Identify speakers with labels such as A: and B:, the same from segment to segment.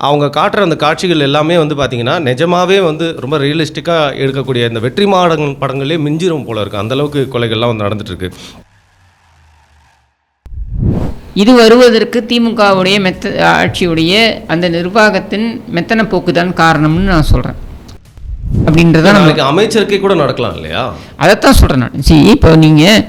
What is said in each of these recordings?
A: அவங்க காட்டுற அந்த காட்சிகள் எல்லாமே வந்து பார்த்தீங்கன்னா நிஜமாவே வந்து ரொம்ப ரியலிஸ்டிக்காக எடுக்கக்கூடிய இந்த வெற்றி படங்களே மிஞ்சிரும் போல இருக்குது. அந்தளவுக்கு கொலைகள்லாம் வந்து நடந்துட்டுருக்கு.
B: இது வருவதற்கு திமுகவுடைய ஆட்சியுடைய அந்த நிர்வாகத்தின் மெத்தன போக்கு தான் காரணம்னு நான் சொல்கிறேன். அப்படின்றத
A: நம்மளுக்கு அமைச்சருக்கே கூட நடக்கலாம் இல்லையா?
B: அதைத்தான் சொல்கிறேன் நான். சரி, இப்போ நீங்கள்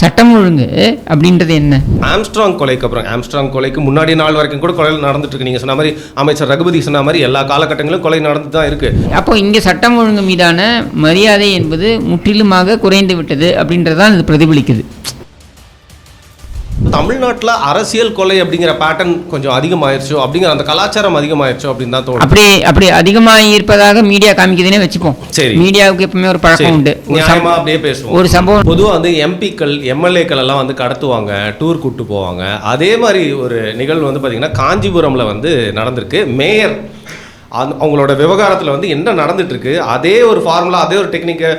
B: சட்டம் ஒழுங்கு அப்படின்றது என்ன?
A: ஆம்ஸ்ட்ராங் கொலைக்கு அப்புறம், ஆம்ஸ்ட்ராங் கொலைக்கு முன்னாடி நாள் வரைக்கும் கூட கொலை நடந்துட்டு இருக்கு. நீங்கள் சொன்ன மாதிரி அமைச்சர் ரகுபதி சொன்ன மாதிரி எல்லா காலகட்டங்களிலும் கொலை நடந்து தான் இருக்கு.
B: அப்போ இங்கே சட்டம் ஒழுங்கு மீதான மரியாதை என்பது முற்றிலுமாக குறைந்து விட்டது அப்படின்றதான் இது பிரதிபலிக்குது.
A: தமிழ்நாட்டில் அரசியல் கொலை அப்படிங்கிற பேட்டர்ன் கொஞ்சம் அதிகமாயிருச்சோ, அப்படிங்கிற அந்த கலாச்சாரம் அதிகமாயிருச்சோ அப்படின்னு தான் தோணும்.
B: அப்படி அதிகமாக இருப்பதாக மீடியா காமிக்குதுன்னே வச்சுப்போம். சரி, மீடியாவுக்கு எப்பவுமே ஒரு பழக்கம் உண்டு,
A: நியாயமா அப்படியே பேசுவோம்.
B: ஒரு சம்பவம் பொதுவாக
A: வந்து எம்பிக்கள் எம்எல்ஏக்கள் எல்லாம் வந்து கடத்துவாங்க, டூர் கூப்பிட்டு போவாங்க. அதே மாதிரி ஒரு நிகழ்வு வந்து பார்த்தீங்கன்னா காஞ்சிபுரமில் வந்து நடந்திருக்கு. மேயர் அவங்களோட விவகாரத்தில் வந்து என்ன நடந்துட்டுருக்கு, அதே ஒரு ஃபார்முலா, அதே ஒரு டெக்னிக்கை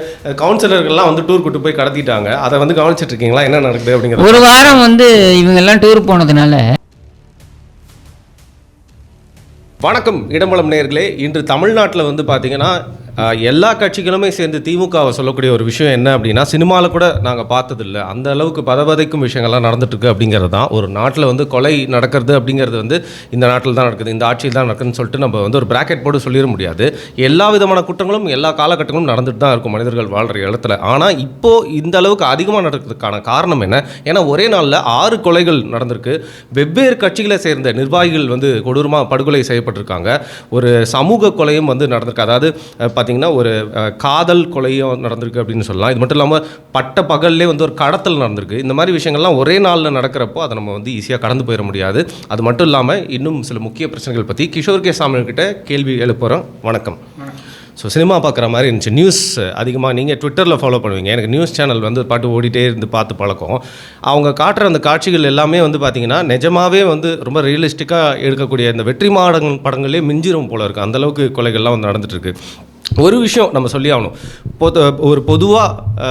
A: கவுன்சிலர்கள்லாம் வந்து டூர் கூட்டு போய் கடத்திட்டாங்க. அதை வந்து கவனிச்சிட்டு இருக்கீங்களா, என்ன நடக்குது அப்படிங்கிறது?
B: ஒரு வாரம் வந்து இவங்கெல்லாம் டூர் போனதுனால.
A: வணக்கம் இடம்பலம் நேயர்களே. இன்று தமிழ்நாட்டில் வந்து பார்த்தீங்கன்னா எல்லா கட்சிகளுமே சேர்ந்து திமுகவை சொல்லக்கூடிய ஒரு விஷயம் என்ன அப்படின்னா, சினிமாவில் கூட நாங்கள் பார்த்ததில்லை, அந்த அளவுக்கு பதபதைக்கும் விஷயங்கள்லாம் நடந்துட்டுருக்கு அப்படிங்கிறது தான். ஒரு நாட்டில் வந்து கொலை நடக்கிறது அப்படிங்கிறது வந்து இந்த நாட்டில் தான் நடக்குது, இந்த ஆட்சியில் தான் நடக்குதுன்னு சொல்லிட்டு நம்ம வந்து ஒரு பிராக்கெட் போட்டு சொல்லிட முடியாது. எல்லா விதமான குற்றங்களும் எல்லா காலகட்டங்களும் நடந்துட்டு தான் இருக்கும் மனிதர்கள் வாழ்கிற இடத்துல. ஆனால் இப்போது இந்த அளவுக்கு அதிகமாக நடக்கிறதுக்கான காரணம் என்ன? ஏன்னா ஒரே நாளில் 6 கொலைகள் நடந்திருக்கு. வெவ்வேறு கட்சிகளை சேர்ந்த நிர்வாகிகள் வந்து கொடூரமாக படுகொலை செய்யப்பட்டிருக்காங்க. ஒரு சமூக கொலையும் வந்து நடந்திருக்கு. அதாவது பார்த்தீங்கன்னா ஒரு காதல் கொலையும் நடந்திருக்கு அப்படின்னு சொல்லலாம். இது மட்டும் இல்லாமல் பட்ட பகல்லே வந்து ஒரு கடத்தல் நடந்திருக்கு. இந்த மாதிரி விஷயங்கள்லாம் ஒரே நாளில் நடக்கிறப்போ அதை நம்ம வந்து ஈஸியாக கடந்து போயிட முடியாது. அது மட்டும் இல்லாமல் இன்னும் சில முக்கிய பிரச்சனைகள் பற்றி கிஷோர் கே சாமிகிட்ட கேள்வி எழுப்புறோம். வணக்கம். ஸோ சினிமா பார்க்குற மாதிரி இருந்துச்சு. நியூஸ் அதிகமாக நீங்கள் ட்விட்டரில் ஃபாலோ பண்ணுவீங்க. எனக்கு நியூஸ் சேனல் வந்து பாட்டு ஓடிட்டே இருந்து பார்த்து பழக்கம். அவங்க காட்டுற அந்த காட்சிகள் எல்லாமே வந்து பார்த்திங்கன்னா நிஜமாவே வந்து ரொம்ப ரியலிஸ்டிக்காக எடுக்கக்கூடிய இந்த வெற்றி படங்களே மிஞ்சிரும் போல இருக்குது. அந்தளவுக்கு கொலைகள்லாம் வந்து நடந்துகிட்ருக்கு. ஒரு விஷயம் நம்ம சொல்லி ஆகணும். ஒரு பொதுவாக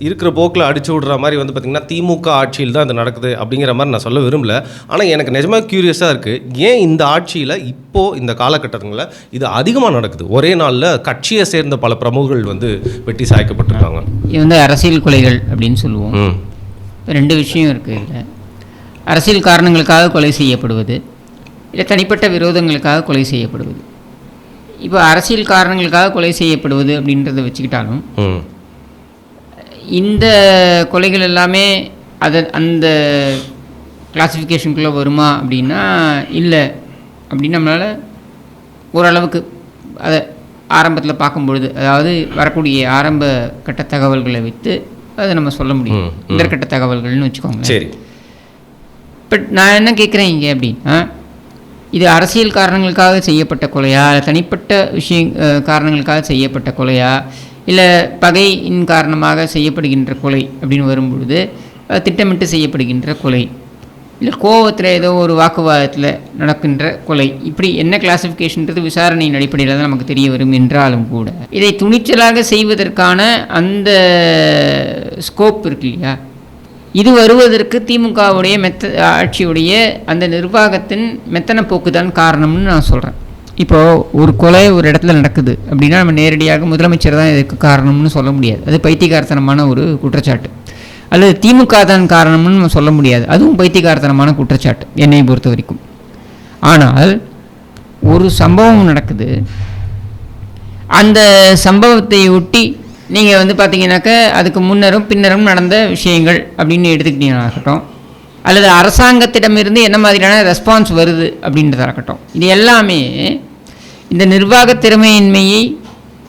A: இருக்கிற போக்கில் அடிச்சு விடுற மாதிரி வந்து பார்த்திங்கன்னா திமுக ஆட்சியில் தான் இது நடக்குது அப்படிங்கிற மாதிரி நான் சொல்ல விரும்பல. ஆனால் எனக்கு நிஜமாக க்யூரியஸாக இருக்குது, ஏன் இந்த ஆட்சியில் இப்போது இந்த காலகட்டங்களில் இது அதிகமாக நடக்குது? ஒரே நாளில் கட்சியை சேர்ந்த பல பிரமுகர்கள் வந்து வெட்டி சாய்க்கப்பட்டிருக்காங்க.
B: இது வந்து அரசியல் கொலைகள் அப்படின்னு சொல்லுவோம். 2 விஷயம் இருக்குது இதில். அரசியல் காரணங்களுக்காக கொலை செய்யப்படுவது, இல்லை தனிப்பட்ட விரோதங்களுக்காக கொலை செய்யப்படுவது. இப்போ அரசியல் காரணங்களுக்காக கொலை செய்யப்படுவது அப்படின்றத வச்சுக்கிட்டாலும் இந்த கொலைகள் எல்லாமே அந்த கிளாசிஃபிகேஷனுக்குள்ளே வருமா அப்படின்னா இல்லை அப்படின்னு நம்மளால் ஓரளவுக்கு அதை ஆரம்பத்தில் பார்க்கும்பொழுது, அதாவது வரக்கூடிய ஆரம்ப கட்ட தகவல்களை வைத்து அதை நம்ம சொல்ல முடியும். முதற்கட்ட தகவல்கள்னு வச்சுக்கோங்க. சரி, பட் நான் என்ன கேட்குறேன் இங்கே அப்படின்னா, இது அரசியல் காரணங்களுக்காக செய்யப்பட்ட கொலையா, இல்லை தனிப்பட்ட காரணங்களுக்காக செய்யப்பட்ட கொலையா, இல்லை பகையின் காரணமாக செய்யப்படுகின்ற கொலை அப்படின்னு வரும்பொழுது திட்டமிட்டு செய்யப்படுகின்ற கொலை, இல்லை கோபத்தில் ஏதோ ஒரு வாக்குவாதத்தில் நடக்கின்ற கொலை, இப்படி என்ன கிளாசிஃபிகேஷன்றது விசாரணையின் அடிப்படையில் தான் நமக்கு தெரிய வரும். என்றாலும் கூட இதை துணிச்சலாக செய்வதற்கான அந்த ஸ்கோப் இருக்கு இல்லையா, இது வருவதற்கு திமுகவுடைய ஆட்சியுடைய அந்த நிர்வாகத்தின் மெத்தன போக்கு தான் காரணம்னு நான் சொல்கிறேன். இப்போது ஒரு கொலை ஒரு இடத்துல நடக்குது அப்படின்னா நம்ம நேரடியாக முதலமைச்சர் தான் இதுக்கு காரணம்னு சொல்ல முடியாது. அது பைத்தியகாரத்தனமான ஒரு குற்றச்சாட்டு. அல்லது திமுக தான் காரணம்னு நம்ம சொல்ல முடியாது, அதுவும் பைத்தியகாரத்தனமான குற்றச்சாட்டு என்னை பொறுத்த வரைக்கும். ஆனால் ஒரு சம்பவம் நடக்குது, அந்த சம்பவத்தை ஒட்டி நீங்கள் வந்து பார்த்தீங்கன்னாக்க அதுக்கு முன்னரும் பின்னரும் நடந்த விஷயங்கள் அப்படின்னு எடுத்துக்கிட்டீங்கன்னாகட்டும், அல்லது அரசாங்கத்திடமிருந்து என்ன மாதிரியான ரெஸ்பான்ஸ் வருது அப்படின்றதாக இருக்கட்டும், இது எல்லாமே இந்த நிர்வாக திறமையின்மையை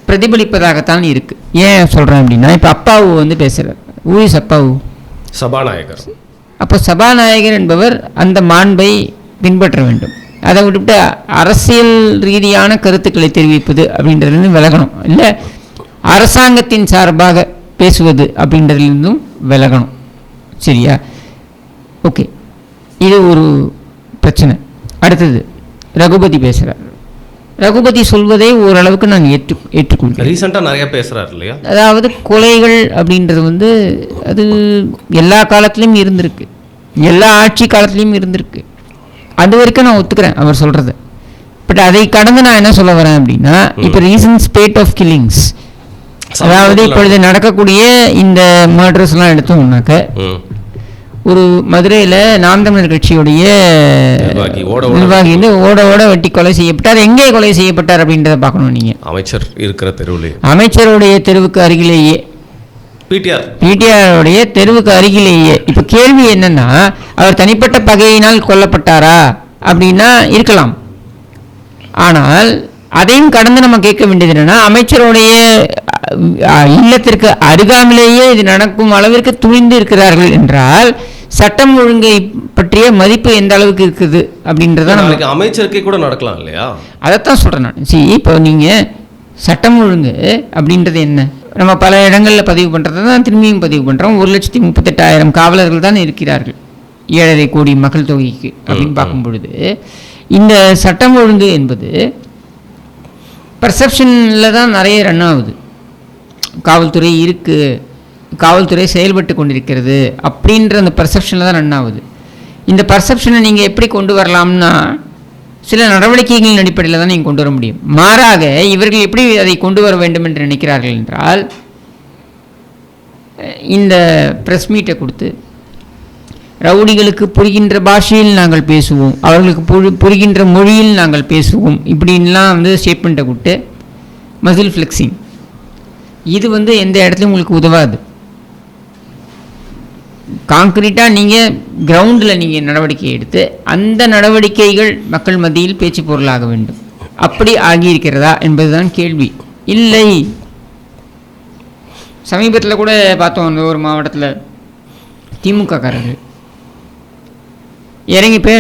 B: பிரதிபலிப்பதாகத்தான் இருக்குது. ஏன் சொல்கிறேன் அப்படின்னா, இப்போ அப்பாவு வந்து பேசுகிறார். ஊரிஸ் அப்பாவு
A: சபாநாயகர்.
B: அப்போ சபாநாயகர் என்பவர் அந்த மாண்பை பின்பற்ற வேண்டும். அதை விட்டுவிட்டு அரசியல் ரீதியான கருத்துக்களை தெரிவிப்பது அப்படின்றதுலேருந்து விலகணும், இல்லை அரசாங்கத்தின் சார்பாக பேசுவது அப்படின்றதுலேருந்தும் விலகணும். சரியா? ஓகே, இது ஒரு பிரச்சனை. அடுத்தது ரகுபதி பேசுகிறார். ரகுபதி சொல்வதை ஓரளவுக்கு நான் ஏற்றுக்கொள்கிறேன்.
A: ரீசெண்டாக நிறைய பேசுகிறார் இல்லையா?
B: அதாவது கொலைகள் அப்படின்றது வந்து அது எல்லா காலத்துலேயும் இருந்திருக்கு, எல்லா ஆட்சி காலத்துலேயும் இருந்திருக்கு. அது வரைக்கும் நான் ஒத்துக்கிறேன் அவர் சொல்கிறத. பட் அதை கடந்து நான் என்ன சொல்ல வரேன் அப்படின்னா, இப்போ ரீசன்ட் ஸ்பேட் ஆஃப் கில்லிங்ஸ், அதாவது இப்பொழுது நடக்கக்கூடிய இந்த மர்டர்ஸ்லாம் எடுத்தோம்னாக்க, ஒரு மதுரையில் நாம் தமிழர் கட்சியுடைய நிர்வாகி வந்து ஓட வெட்டி கொலை செய்யப்பட்டார். எங்கே கொலை செய்யப்பட்டார் அப்படின்றத பார்க்கணும் நீங்கள்.
A: அமைச்சர் இருக்கிற தெருவிலே,
B: அமைச்சருடைய தெருவுக்கு அருகிலேயே, பிடிஆருடைய தெருவுக்கு அருகிலேயே. இப்போ கேள்வி என்னன்னா, அவர் தனிப்பட்ட பகையினால் கொல்லப்பட்டாரா அப்படின்னா இருக்கலாம். ஆனால் அதையும் கடந்து நம்ம கேட்க வேண்டியது என்னன்னா, அமைச்சருடைய இல்லத்திற்கு அருகாமையிலேயே இது நடக்கும் அளவிற்கு துணிந்து இருக்கிறார்கள் என்றால் சட்டம் ஒழுங்கை பற்றிய மதிப்பு எந்த அளவுக்கு இருக்குது அப்படின்றத நம்மளுக்கு
A: அமைச்சருக்கே கூட நடக்கலாம் இல்லையா?
B: அதைத்தான் சொல்கிறேன் நான். இப்போ நீங்கள் சட்டம் ஒழுங்கு அப்படின்றது என்ன, நம்ம பல இடங்களில் பதிவு பண்ணுறது தான் திரும்பியும் பதிவு பண்ணுறோம். 1,38,000 காவலர்கள் தான் இருக்கிறார்கள் 7.5 கோடி மக்கள் தொகைக்கு அப்படின்னு பார்க்கும் பொழுது, இந்த சட்டம் ஒழுங்கு என்பது பர்செப்ஷனில் தான் நிறைய ரன் ஆகுது. காவல்துறை இருக்குது, காவல்துறை செயல்பட்டு கொண்டிருக்கிறது அப்படின்ற அந்த பர்செப்ஷனில் தான் ரன் ஆகுது. இந்த பர்செப்ஷனை நீங்கள் எப்படி கொண்டு வரலாம்னா, சில நடவடிக்கைகளின் அடிப்படையில் தான் நீங்கள் கொண்டு வர முடியும். மாறாக இவர்கள் எப்படி அதை கொண்டு வர வேண்டும் என்று நினைக்கிறார்கள் என்றால், இந்த ப்ரெஸ் மீட்டை கொடுத்து ரவுடிகளுக்கு புரிகின்ற பாஷையில் நாங்கள் பேசுவோம், அவர்களுக்கு புரிகின்ற மொழியில் நாங்கள் பேசுவோம், இப்படின்லாம் வந்து ஸ்டேட்மெண்ட்டை கொடுத்து மசில் ஃப்ளெக்ஸிங், இது வந்து எந்த இடத்துலையும் உங்களுக்கு உதவாது. கான்க்ரீட்டாக நீங்கள் கிரவுண்டில் நீங்கள் நடவடிக்கை எடுத்து அந்த நடவடிக்கைகள் மக்கள் மத்தியில் பேச்சு பொருளாக வேண்டும். அப்படி ஆகியிருக்கிறதா என்பதுதான் கேள்வி. இல்லை, சமீபத்தில் கூட பார்த்தோம், அந்த ஒரு மாவட்டத்தில் திமுக காரர்கள் இறங்கி போய்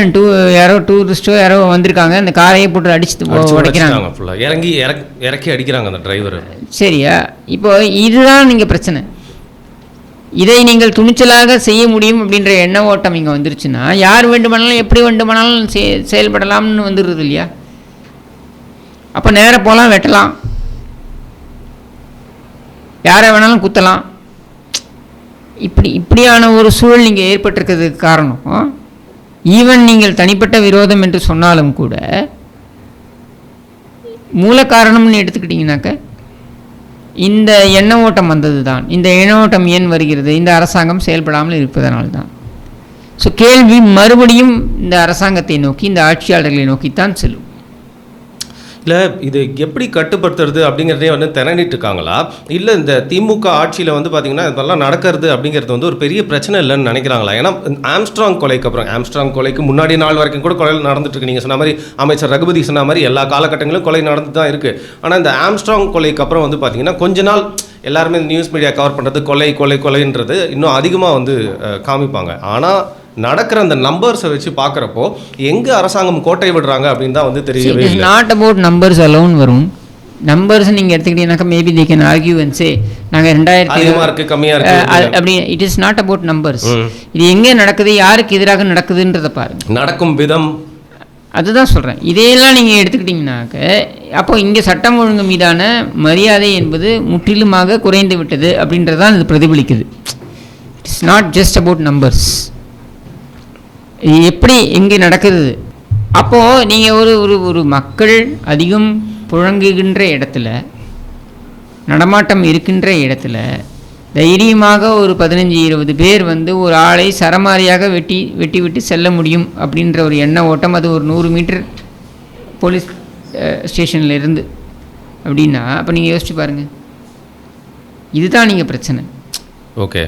B: யாரோ டூரிஸ்ட்டோ யாரோ வந்திருக்காங்க, அந்த காரையை போட்டு அடிச்சு உடைக்கிறாங்க,
A: இறக்கி அடிக்கிறாங்க அந்த டிரைவர்.
B: சரியா? இப்போ இதுதான் நீங்கள் பிரச்சனை. இதை நீங்கள் துணிச்சலாக செய்ய முடியும் அப்படின்ற எண்ண ஓட்டம் இங்கே வந்துருச்சுன்னா, யார் வேண்டுமானாலும் எப்படி வேண்டுமானாலும் செயல்படலாம்னு வந்துடுறது இல்லையா? அப்போ நேராக போகலாம், வெட்டலாம், யாரை வேணாலும் குத்தலாம். இப்படியான ஒரு சூழல் நீங்கள் ஏற்பட்டிருக்கிறதுக்கு காரணம், ஈவன் நீங்கள் தனிப்பட்ட விரோதம் என்று சொன்னாலும் கூட மூல காரணம்னு எடுத்துக்கிட்டிங்கனாக்க இந்த எண்ண ஓட்டம் வந்தது தான். இந்த எண்ண ஓட்டம் ஏன் வருகிறது? இந்த அரசாங்கம் செயல்படாமல் இருப்பதனால்தான். ஸோ கேள்வி மறுபடியும் இந்த அரசாங்கத்தை நோக்கி, இந்த ஆட்சியாளர்களை நோக்கித்தான் செல்லும்.
A: இல்லை, இது எப்படி கட்டுப்படுத்துறது அப்படிங்கிறதே வந்து திரண்டிட்டு இருக்காங்களா? இல்லை இந்த திமுக ஆட்சியில் வந்து பார்த்திங்கன்னா இதெல்லாம் நடக்கிறது அப்படிங்கிறது வந்து ஒரு பெரிய பிரச்சனை இல்லைன்னு நினைக்கிறாங்களா? ஏன்னா ஆம்ஸ்ட்ராங் கொலைக்கு அப்புறம், ஆம்ஸ்ட்ராங் கொலைக்கு முன்னாடி நாள் வரைக்கும் கூட கொலை நடந்துட்டு இருக்கு. நீங்கள் சொன்ன மாதிரி, அமைச்சர் ரகுபதி சொன்ன மாதிரி எல்லா காலகட்டங்களிலும் கொலை நடந்து தான் இருக்குது. ஆனால் இந்த ஆம்ஸ்ட்ராங் கொலைக்கு அப்புறம் வந்து பார்த்திங்கன்னா கொஞ்ச நாள் எல்லாருமே நியூஸ் மீடியா கவர் பண்ணுறது கொலைன்றது இன்னும் அதிகமாக வந்து காமிப்பாங்க. ஆனால் நடக்கிற அந்த நம்பர்ஸை வச்சு பார்க்குறப்போ எங்கே அரசாங்கம் கோட்டை விடுறாங்க அப்படின்னு தான் வந்து தெரியவே இல்லை.
B: நாட் அபவுட் நம்பர்ஸ் அலோன் வரும். நம்பர்ஸ் நீங்கள் எடுத்துக்கிட்டீங்கன்னாக்கா maybe they can argue and say நாங்கள் 2000
A: இருக்குது கம்மியாக இருக்குது
B: அப்படி. It is not about numbers. இது எங்கே நடக்குது, யாருக்கு எதிராக நடக்குதுன்றதை பாருங்கள், நடக்கும்
A: விதம்.
B: அதுதான் சொல்கிறேன். இதையெல்லாம் நீங்கள் எடுத்துக்கிட்டிங்கனாக்க அப்போ இங்கே சட்டம் ஒழுங்கு மீதான மரியாதை என்பது முற்றிலுமாக குறைந்து விட்டது அப்படின்றதான் இது பிரதிபலிக்குது. It's not just about numbers. எப்படி எங்கே நடக்குது? அப்போது நீங்கள் ஒரு மக்கள் அதிகம் புழங்குகின்ற இடத்துல, நடமாட்டம் இருக்கின்ற இடத்துல தைரியமாக ஒரு 15-20 பேர் வந்து ஒரு ஆளை சரமாரியாக வெட்டி விட்டு செல்ல முடியும் அப்படின்ற ஒரு எண்ண ஓட்டம், அது ஒரு 100 மீட்டர் போலீஸ் ஸ்டேஷனில் இருந்து அப்படின்னா, அப்போ நீங்கள் யோசிச்சு பாருங்கள். இதுதான் நீங்கள் பிரச்சனை.
A: ஓகே,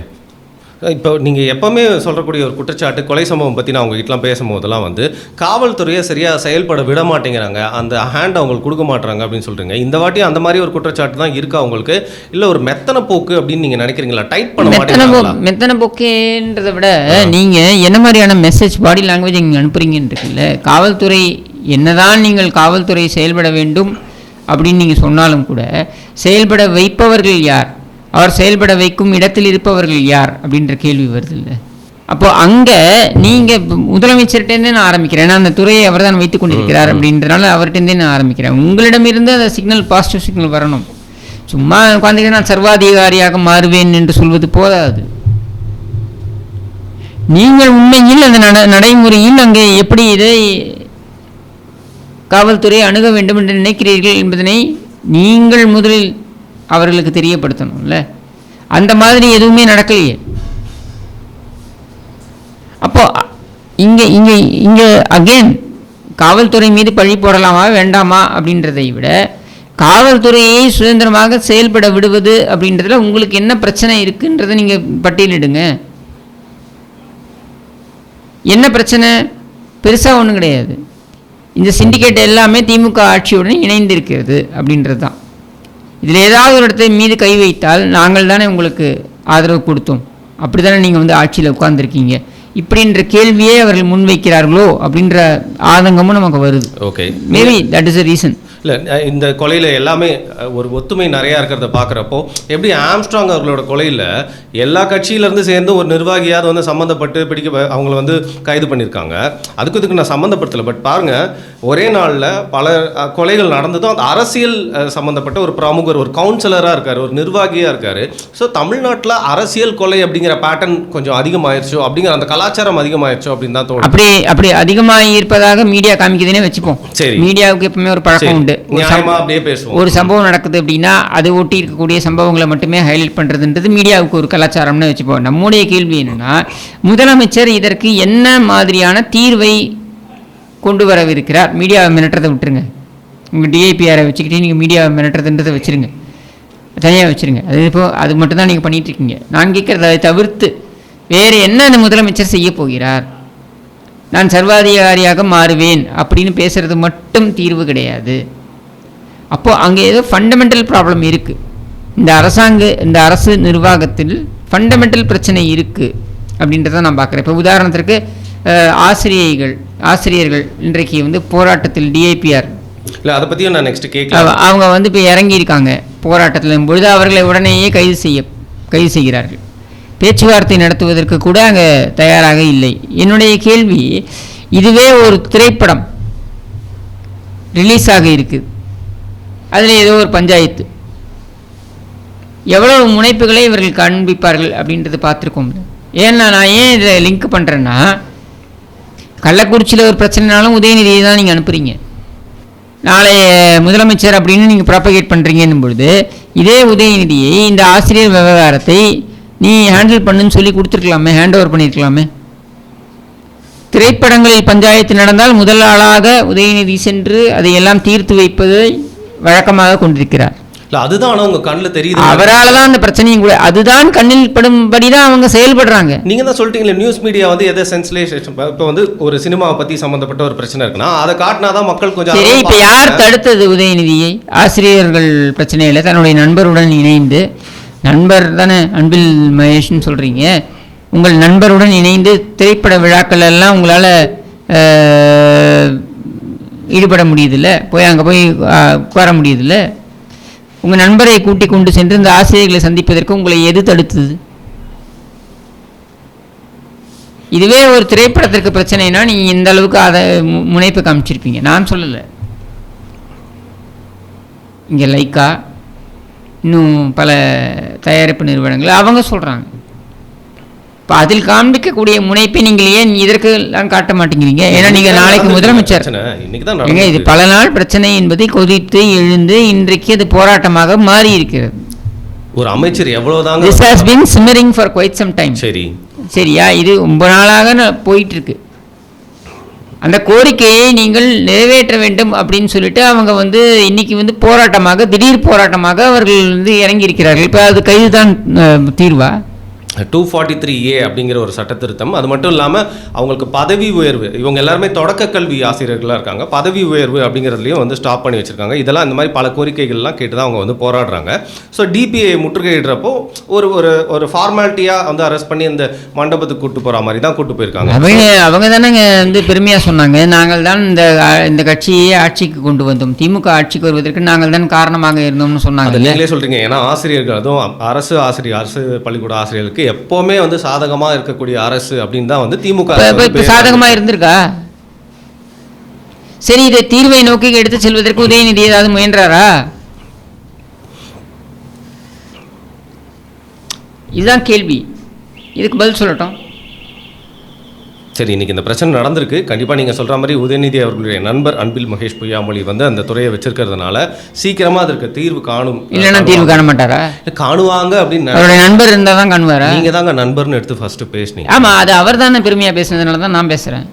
A: இப்போ நீங்கள் எப்போவுமே சொல்லக்கூடிய ஒரு குற்றச்சாட்டு, கொலை சம்பவம் பற்றி நான் உங்ககிட்டலாம் பேசும்போதெல்லாம் வந்து காவல்துறையை சரியாக செயல்பட விட மாட்டேங்கிறாங்க, அந்த ஹேண்ட் அவங்களுக்கு கொடுக்க மாட்டுறாங்க அப்படின்னு சொல்கிறீங்க. இந்த வாட்டி அந்த மாதிரி ஒரு குற்றச்சாட்டு தான் இருக்கா உங்களுக்கு? இல்லை ஒரு மெத்தனை போக்கு அப்படின்னு நீங்கள் நினைக்கிறீங்களா? டைட் பண்ண மாட்டேங்கிறீங்களா?
B: மெத்தனை போக்குன்றதை விட நீங்கள் என்ன மாதிரியான மெசேஜ், பாடி லாங்குவேஜ் நீங்கள் அனுப்புறீங்கன்னு இருக்குல்ல. காவல்துறை என்னதான் நீங்கள் காவல்துறை செயல்பட வேண்டும் அப்படின்னு நீங்கள் சொன்னாலும் கூட, செயல்பட வைப்பவர்கள் யார், அவர் செயல்பட வைக்கும் இடத்தில் இருப்பவர்கள் யார் அப்படின்ற கேள்வி வருது இல்லை. அப்போது அங்கே நீங்கள் முதலமைச்சர்கிட்டேருந்தே நான் ஆரம்பிக்கிறேன். ஏன்னா அந்த துறையை அவர் தான் வைத்து கொண்டிருக்கிறார் அப்படின்றனால அவர்கிட்டேருந்தே நான் ஆரம்பிக்கிறேன். உங்களிடமிருந்து அந்த சிக்னல், பாசிட்டிவ் சிக்னல் வரணும். சும்மா உட்காந்துட்டு நான் சர்வாதிகாரியாக மாறுவேன் என்று சொல்வது போதாது. நீங்கள் உண்மையில் அந்த நடைமுறையில் அங்கே எப்படி இதை காவல்துறையை அணுக வேண்டும் என்று நினைக்கிறீர்கள் என்பதனை நீங்கள் முதலில் அவர்களுக்கு தெரியப்படுத்தணும்ல. அந்த மாதிரி எதுவுமே நடக்கலையே. அப்போ இங்கே இங்கே இங்கே அகெயின் காவல்துறை மீது பழி போடலாமா வேண்டாமா அப்படின்றதை விட காவல்துறையை சுதந்திரமாக செயல்பட விடுவது அப்படின்றதுல உங்களுக்கு என்ன பிரச்சனை இருக்குன்றதை நீங்கள் பட்டியலிடுங்க. என்ன பிரச்சனை? பெருசாக ஒன்றும் கிடையாது. இந்த சிண்டிகேட் எல்லாமே திமுக ஆட்சியுடன் இணைந்திருக்கிறது அப்படின்றது தான். இதில் ஏதாவது ஒரு இடத்தை மீது கை வைத்தால் நாங்கள் தானே உங்களுக்கு ஆதரவு கொடுத்தோம், அப்படி தானே நீங்கள் வந்து ஆட்சியில் உட்கார்ந்துருக்கீங்க, இப்படின்ற கேள்வியே அவர்கள் முன்வைக்கிறார்களோ அப்படின்ற ஆதங்கமும் நமக்கு வருது.
A: Okay,
B: maybe that is a reason.
A: இல்லை, இந்த கொலையில் எல்லாமே ஒரு ஒத்துமை நிறையா இருக்கிறத பார்க்குறப்போ எப்படி ஆம்ஸ்ட்ராங் அவர்களோட கொலையில் எல்லா கட்சியிலேருந்து சேர்ந்து ஒரு நிர்வாகியாவது வந்து சம்மந்தப்பட்டு அவங்கள வந்து கைது பண்ணியிருக்காங்க. இதுக்கு நான் சம்மந்தப்படுத்தலை. பட் பாருங்கள், ஒரே நாளில் பல கொலைகள் நடந்ததும் அந்த அரசியல் சம்மந்தப்பட்ட ஒரு பிரமுகர், ஒரு கவுன்சிலராக இருக்கார், ஒரு நிர்வாகியாக இருக்கார். ஸோ தமிழ்நாட்டில் அரசியல் கொலை அப்படிங்கிற பேட்டர்ன் கொஞ்சம் அதிகமாகிடுச்சோ, அப்படிங்கிற அந்த கலாச்சாரம் அதிகமாகிடுச்சோ அப்படின்னு தான் தோணும்.
B: அப்படி அதிகமாக இருப்பதாக மீடியா காமிக்குதுன்னே வச்சுப்போம். சரி, மீடியாவுக்கு எப்பவுமே ஒரு பழக்கம் உண்டு. ஒரு சம்பவம் நடக்குது அப்படின்னா அது ஒட்டி இருக்கக்கூடிய சம்பவங்களை மட்டுமே ஹைலைட் பண்ணுறதுன்றது மீடியாவுக்கு ஒரு கலாச்சாரம்னு வச்சுப்போம். நம்முடைய கேள்வி என்னன்னா, முதலமைச்சர் இதற்கு என்ன மாதிரியான தீர்வை கொண்டு வரவிருக்கிறார்? மீடியாவை மிரட்டுறதை விட்டுருங்க. உங்கள் டிஐபிஆரை வச்சுக்கிட்டே நீங்கள் மீடியாவை மிரட்டுறதுன்றதை வச்சுருங்க, தனியாக வச்சுருங்க. அது மட்டும்தான் நீங்கள் பண்ணிகிட்ருக்கீங்க. நான் கேட்குறத அதை தவிர்த்து வேறு என்ன அந்த முதலமைச்சர் செய்ய போகிறார்? நான் சர்வாதிகாரியாக மாறுவேன் அப்படின்னு பேசுகிறது மட்டும் தீர்வு கிடையாது. அப்போது அங்கே ஏதோ ஃபண்டமெண்டல் ப்ராப்ளம் இருக்குது. இந்த அரசு நிர்வாகத்தில் ஃபண்டமெண்டல் பிரச்சனை இருக்குது அப்படின்றத நான் பார்க்குறேன். இப்போ உதாரணத்திற்கு ஆசிரியர்கள் இன்றைக்கு வந்து போராட்டத்தில் டிஐபிஆர்
A: இல்லை, அதை பற்றியும் நான் நெக்ஸ்ட் கேட்கலாம்.
B: அவங்க வந்து இப்போ இறங்கியிருக்காங்க போராட்டத்தில் பொழுது அவர்களை உடனேயே கைது செய்கிறார்கள். பேச்சுவார்த்தை நடத்துவதற்கு கூட அங்கே தயாராக இல்லை. என்னுடைய கேள்வி, இதுவே ஒரு திரைப்படம் ரிலீஸ் ஆக இருக்குது, அதில் ஏதோ ஒரு பஞ்சாயத்து, எவ்வளவு முனைப்புகளை இவர்கள் காண்பிப்பார்கள் அப்படின்றது பார்த்துருக்கோம். ஏன்னா நான் ஏன் இதில் லிங்க் பண்ணுறேன்னா, கள்ளக்குறிச்சியில் ஒரு பிரச்சனைனாலும் உதயநிதியை தான் நீங்கள் அனுப்புகிறீங்க, நாளைய முதலமைச்சர் அப்படின்னு நீங்கள் ப்ராப்பகேட் பண்ணுறீங்கன்னும் பொழுது இதே உதயநிதியை இந்த ஆசிரியர் விவகாரத்தை நீ ஹேண்டில் பண்ணுன்னு சொல்லி கொடுத்துருக்கலாமே, ஹேண்ட் ஓவர் பண்ணியிருக்கலாமே. திரைப்படங்களில் பஞ்சாயத்து நடந்தால் முதல் ஆளாக உதயநிதி சென்று அதையெல்லாம் தீர்த்து வைப்பதை வழக்கமாக கொண்டிருக்கிறார்.
A: இல்லை, அதுதான் அவங்க கண்ணில் தெரியுது.
B: அவரால் தான் அந்த பிரச்சனையும் கூட அதுதான் கண்ணில் படும்படி தான் அவங்க செயல்படுறாங்க.
A: நீங்கள் தான் சொல்லிட்டீங்களே, நியூஸ் மீடியா வந்து எதை சென்சிலைசேஷன், இப்போ வந்து ஒரு சினிமாவை பற்றி சம்மந்தப்பட்ட ஒரு பிரச்சனை இருக்குன்னா அதை காட்டினா தான் மக்கள் கொஞ்சம்.
B: சரி, இப்போ யார் தடுத்தது உதயநிதியை? ஆசிரியர்கள் பிரச்சனையில் தன்னுடைய நண்பருடன் இணைந்து, நண்பர் தானே அன்பில் மகேஷ்னு சொல்கிறீங்க, உங்கள் நண்பருடன் இணைந்து திரைப்பட விழாக்கள் எல்லாம் உங்களால் ஈடுபட முடியுதில்ல, அங்கே போய் உட்கார முடியுதில்ல. உங்கள் நண்பரை கூட்டி கொண்டு சென்று இந்த ஆசிரியர்களை சந்திப்பதற்கு உங்களை எது தடுத்தது? இதுவே ஒரு திரைப்படத்திற்கு பிரச்சனைனா நீங்கள் இந்த அளவுக்கு அதை முனைப்பு காமிச்சிருப்பீங்க. நான் சொல்லலை, இங்கே லைக்கா இன்னும் பல தயாரிப்பு நிறுவனங்கள் அவங்க சொல்கிறாங்க. இப்போ அதில் காண்பிக்கக்கூடிய முனைப்பை நீங்கள் ஏன் இதற்கெல்லாம் காட்ட மாட்டேங்கிறீங்க? ஏன்னா நீங்கள் நாளைக்கு முதலமைச்சர், இது பல நாள் பிரச்சனை என்பதை கொதித்து எழுந்து இன்றைக்கு அது போராட்டமாக மாறி இருக்கிறது.
A: ஒரு அமைச்சர் எவ்வளவுதான்
B: this has been simmering for quite some time. சரியா, இது ரொம்ப நாளாக போயிட்டு இருக்கு. அந்த கோரிக்கையை நீங்கள் நிறைவேற்ற வேண்டும் அப்படின்னு சொல்லிட்டு அவங்க வந்து இன்னைக்கு வந்து போராட்டமாக, திடீர் போராட்டமாக அவர்கள் வந்து இறங்கி இருக்கிறார்கள். இப்போ அது கைதுதான் தீர்வா?
A: 243A அப்படிங்கிற ஒரு சட்ட திருத்தம். அது மட்டும் இல்லாமல் அவங்களுக்கு பதவி உயர்வு, இவங்க எல்லாருமே தொடக்க கல்வி ஆசிரியர்களாக இருக்காங்க, பதவி உயர்வு அப்படிங்கிறதுலையும் வந்து ஸ்டாப் பண்ணி வச்சுருக்காங்க. இதெல்லாம் இந்த மாதிரி பல கோரிக்கைகள்லாம் கேட்டு தான் அவங்க வந்து போராடுறாங்க. ஸோ டிபிஐ முற்றுகையிடுறப்போ ஒரு ஒரு ஒரு ஃபார்மாலிட்டியாக வந்து அரெஸ்ட் பண்ணி இந்த மண்டபத்துக்கு கூட்டு போகிற மாதிரி தான் கூட்டு போயிருக்காங்க.
B: அவங்க தானேங்க வந்து பெருமையாக சொன்னாங்க, நாங்கள் தான் இந்த கட்சியை ஆட்சிக்கு கொண்டு வந்தோம், திமுக ஆட்சிக்கு வருவதற்கு நாங்கள் தான் காரணமாக இருந்தோம்னு சொன்னாங்க.
A: நீங்களே சொல்கிறீங்க, ஏன்னா ஆசிரியர்கள், அதுவும் அரசு பள்ளிக்கூட ஆசிரியர்களுக்கு எப்பவுமே வந்து சாதகமா இருக்கக்கூடிய அரசு அப்படின்னு தான் வந்து திமுக
B: சாதகமா இருந்திருக்கா? சரி, இதை தீர்வை நோக்கி எடுத்து செல்வதற்கு உதயநிதி ஏதாவது முயன்றாரா? இதுதான் கேள்வி. இதுக்கு பதில் சொல்லட்டும்.
A: சரி, இன்னைக்கு இந்த பிரச்சனை நடந்திருக்கு. கண்டிப்பாக நீங்கள் சொல்கிற மாதிரி உதயநிதி அவர்களுடைய நண்பர் அன்பில் மகேஷ் பொய்யாமொழி வந்து அந்த துறையை வச்சிருக்கிறதுனால சீக்கிரமாக அதற்கு தீர்வு காணும்.
B: இல்லைன்னா தீர்வு காண மாட்டாரா?
A: காணுவாங்க அப்படின்னு
B: அவருடைய நண்பர் இருந்தால் தான் காணுவாரா?
A: நீங்கள் தாங்க நண்பர்னு எடுத்து ஃபஸ்ட்டு பேசுனீங்க.
B: ஆமாம், அது அவர் தானே பெருமையாக பேசுனதுனால தான் நான் பேசுகிறேன்.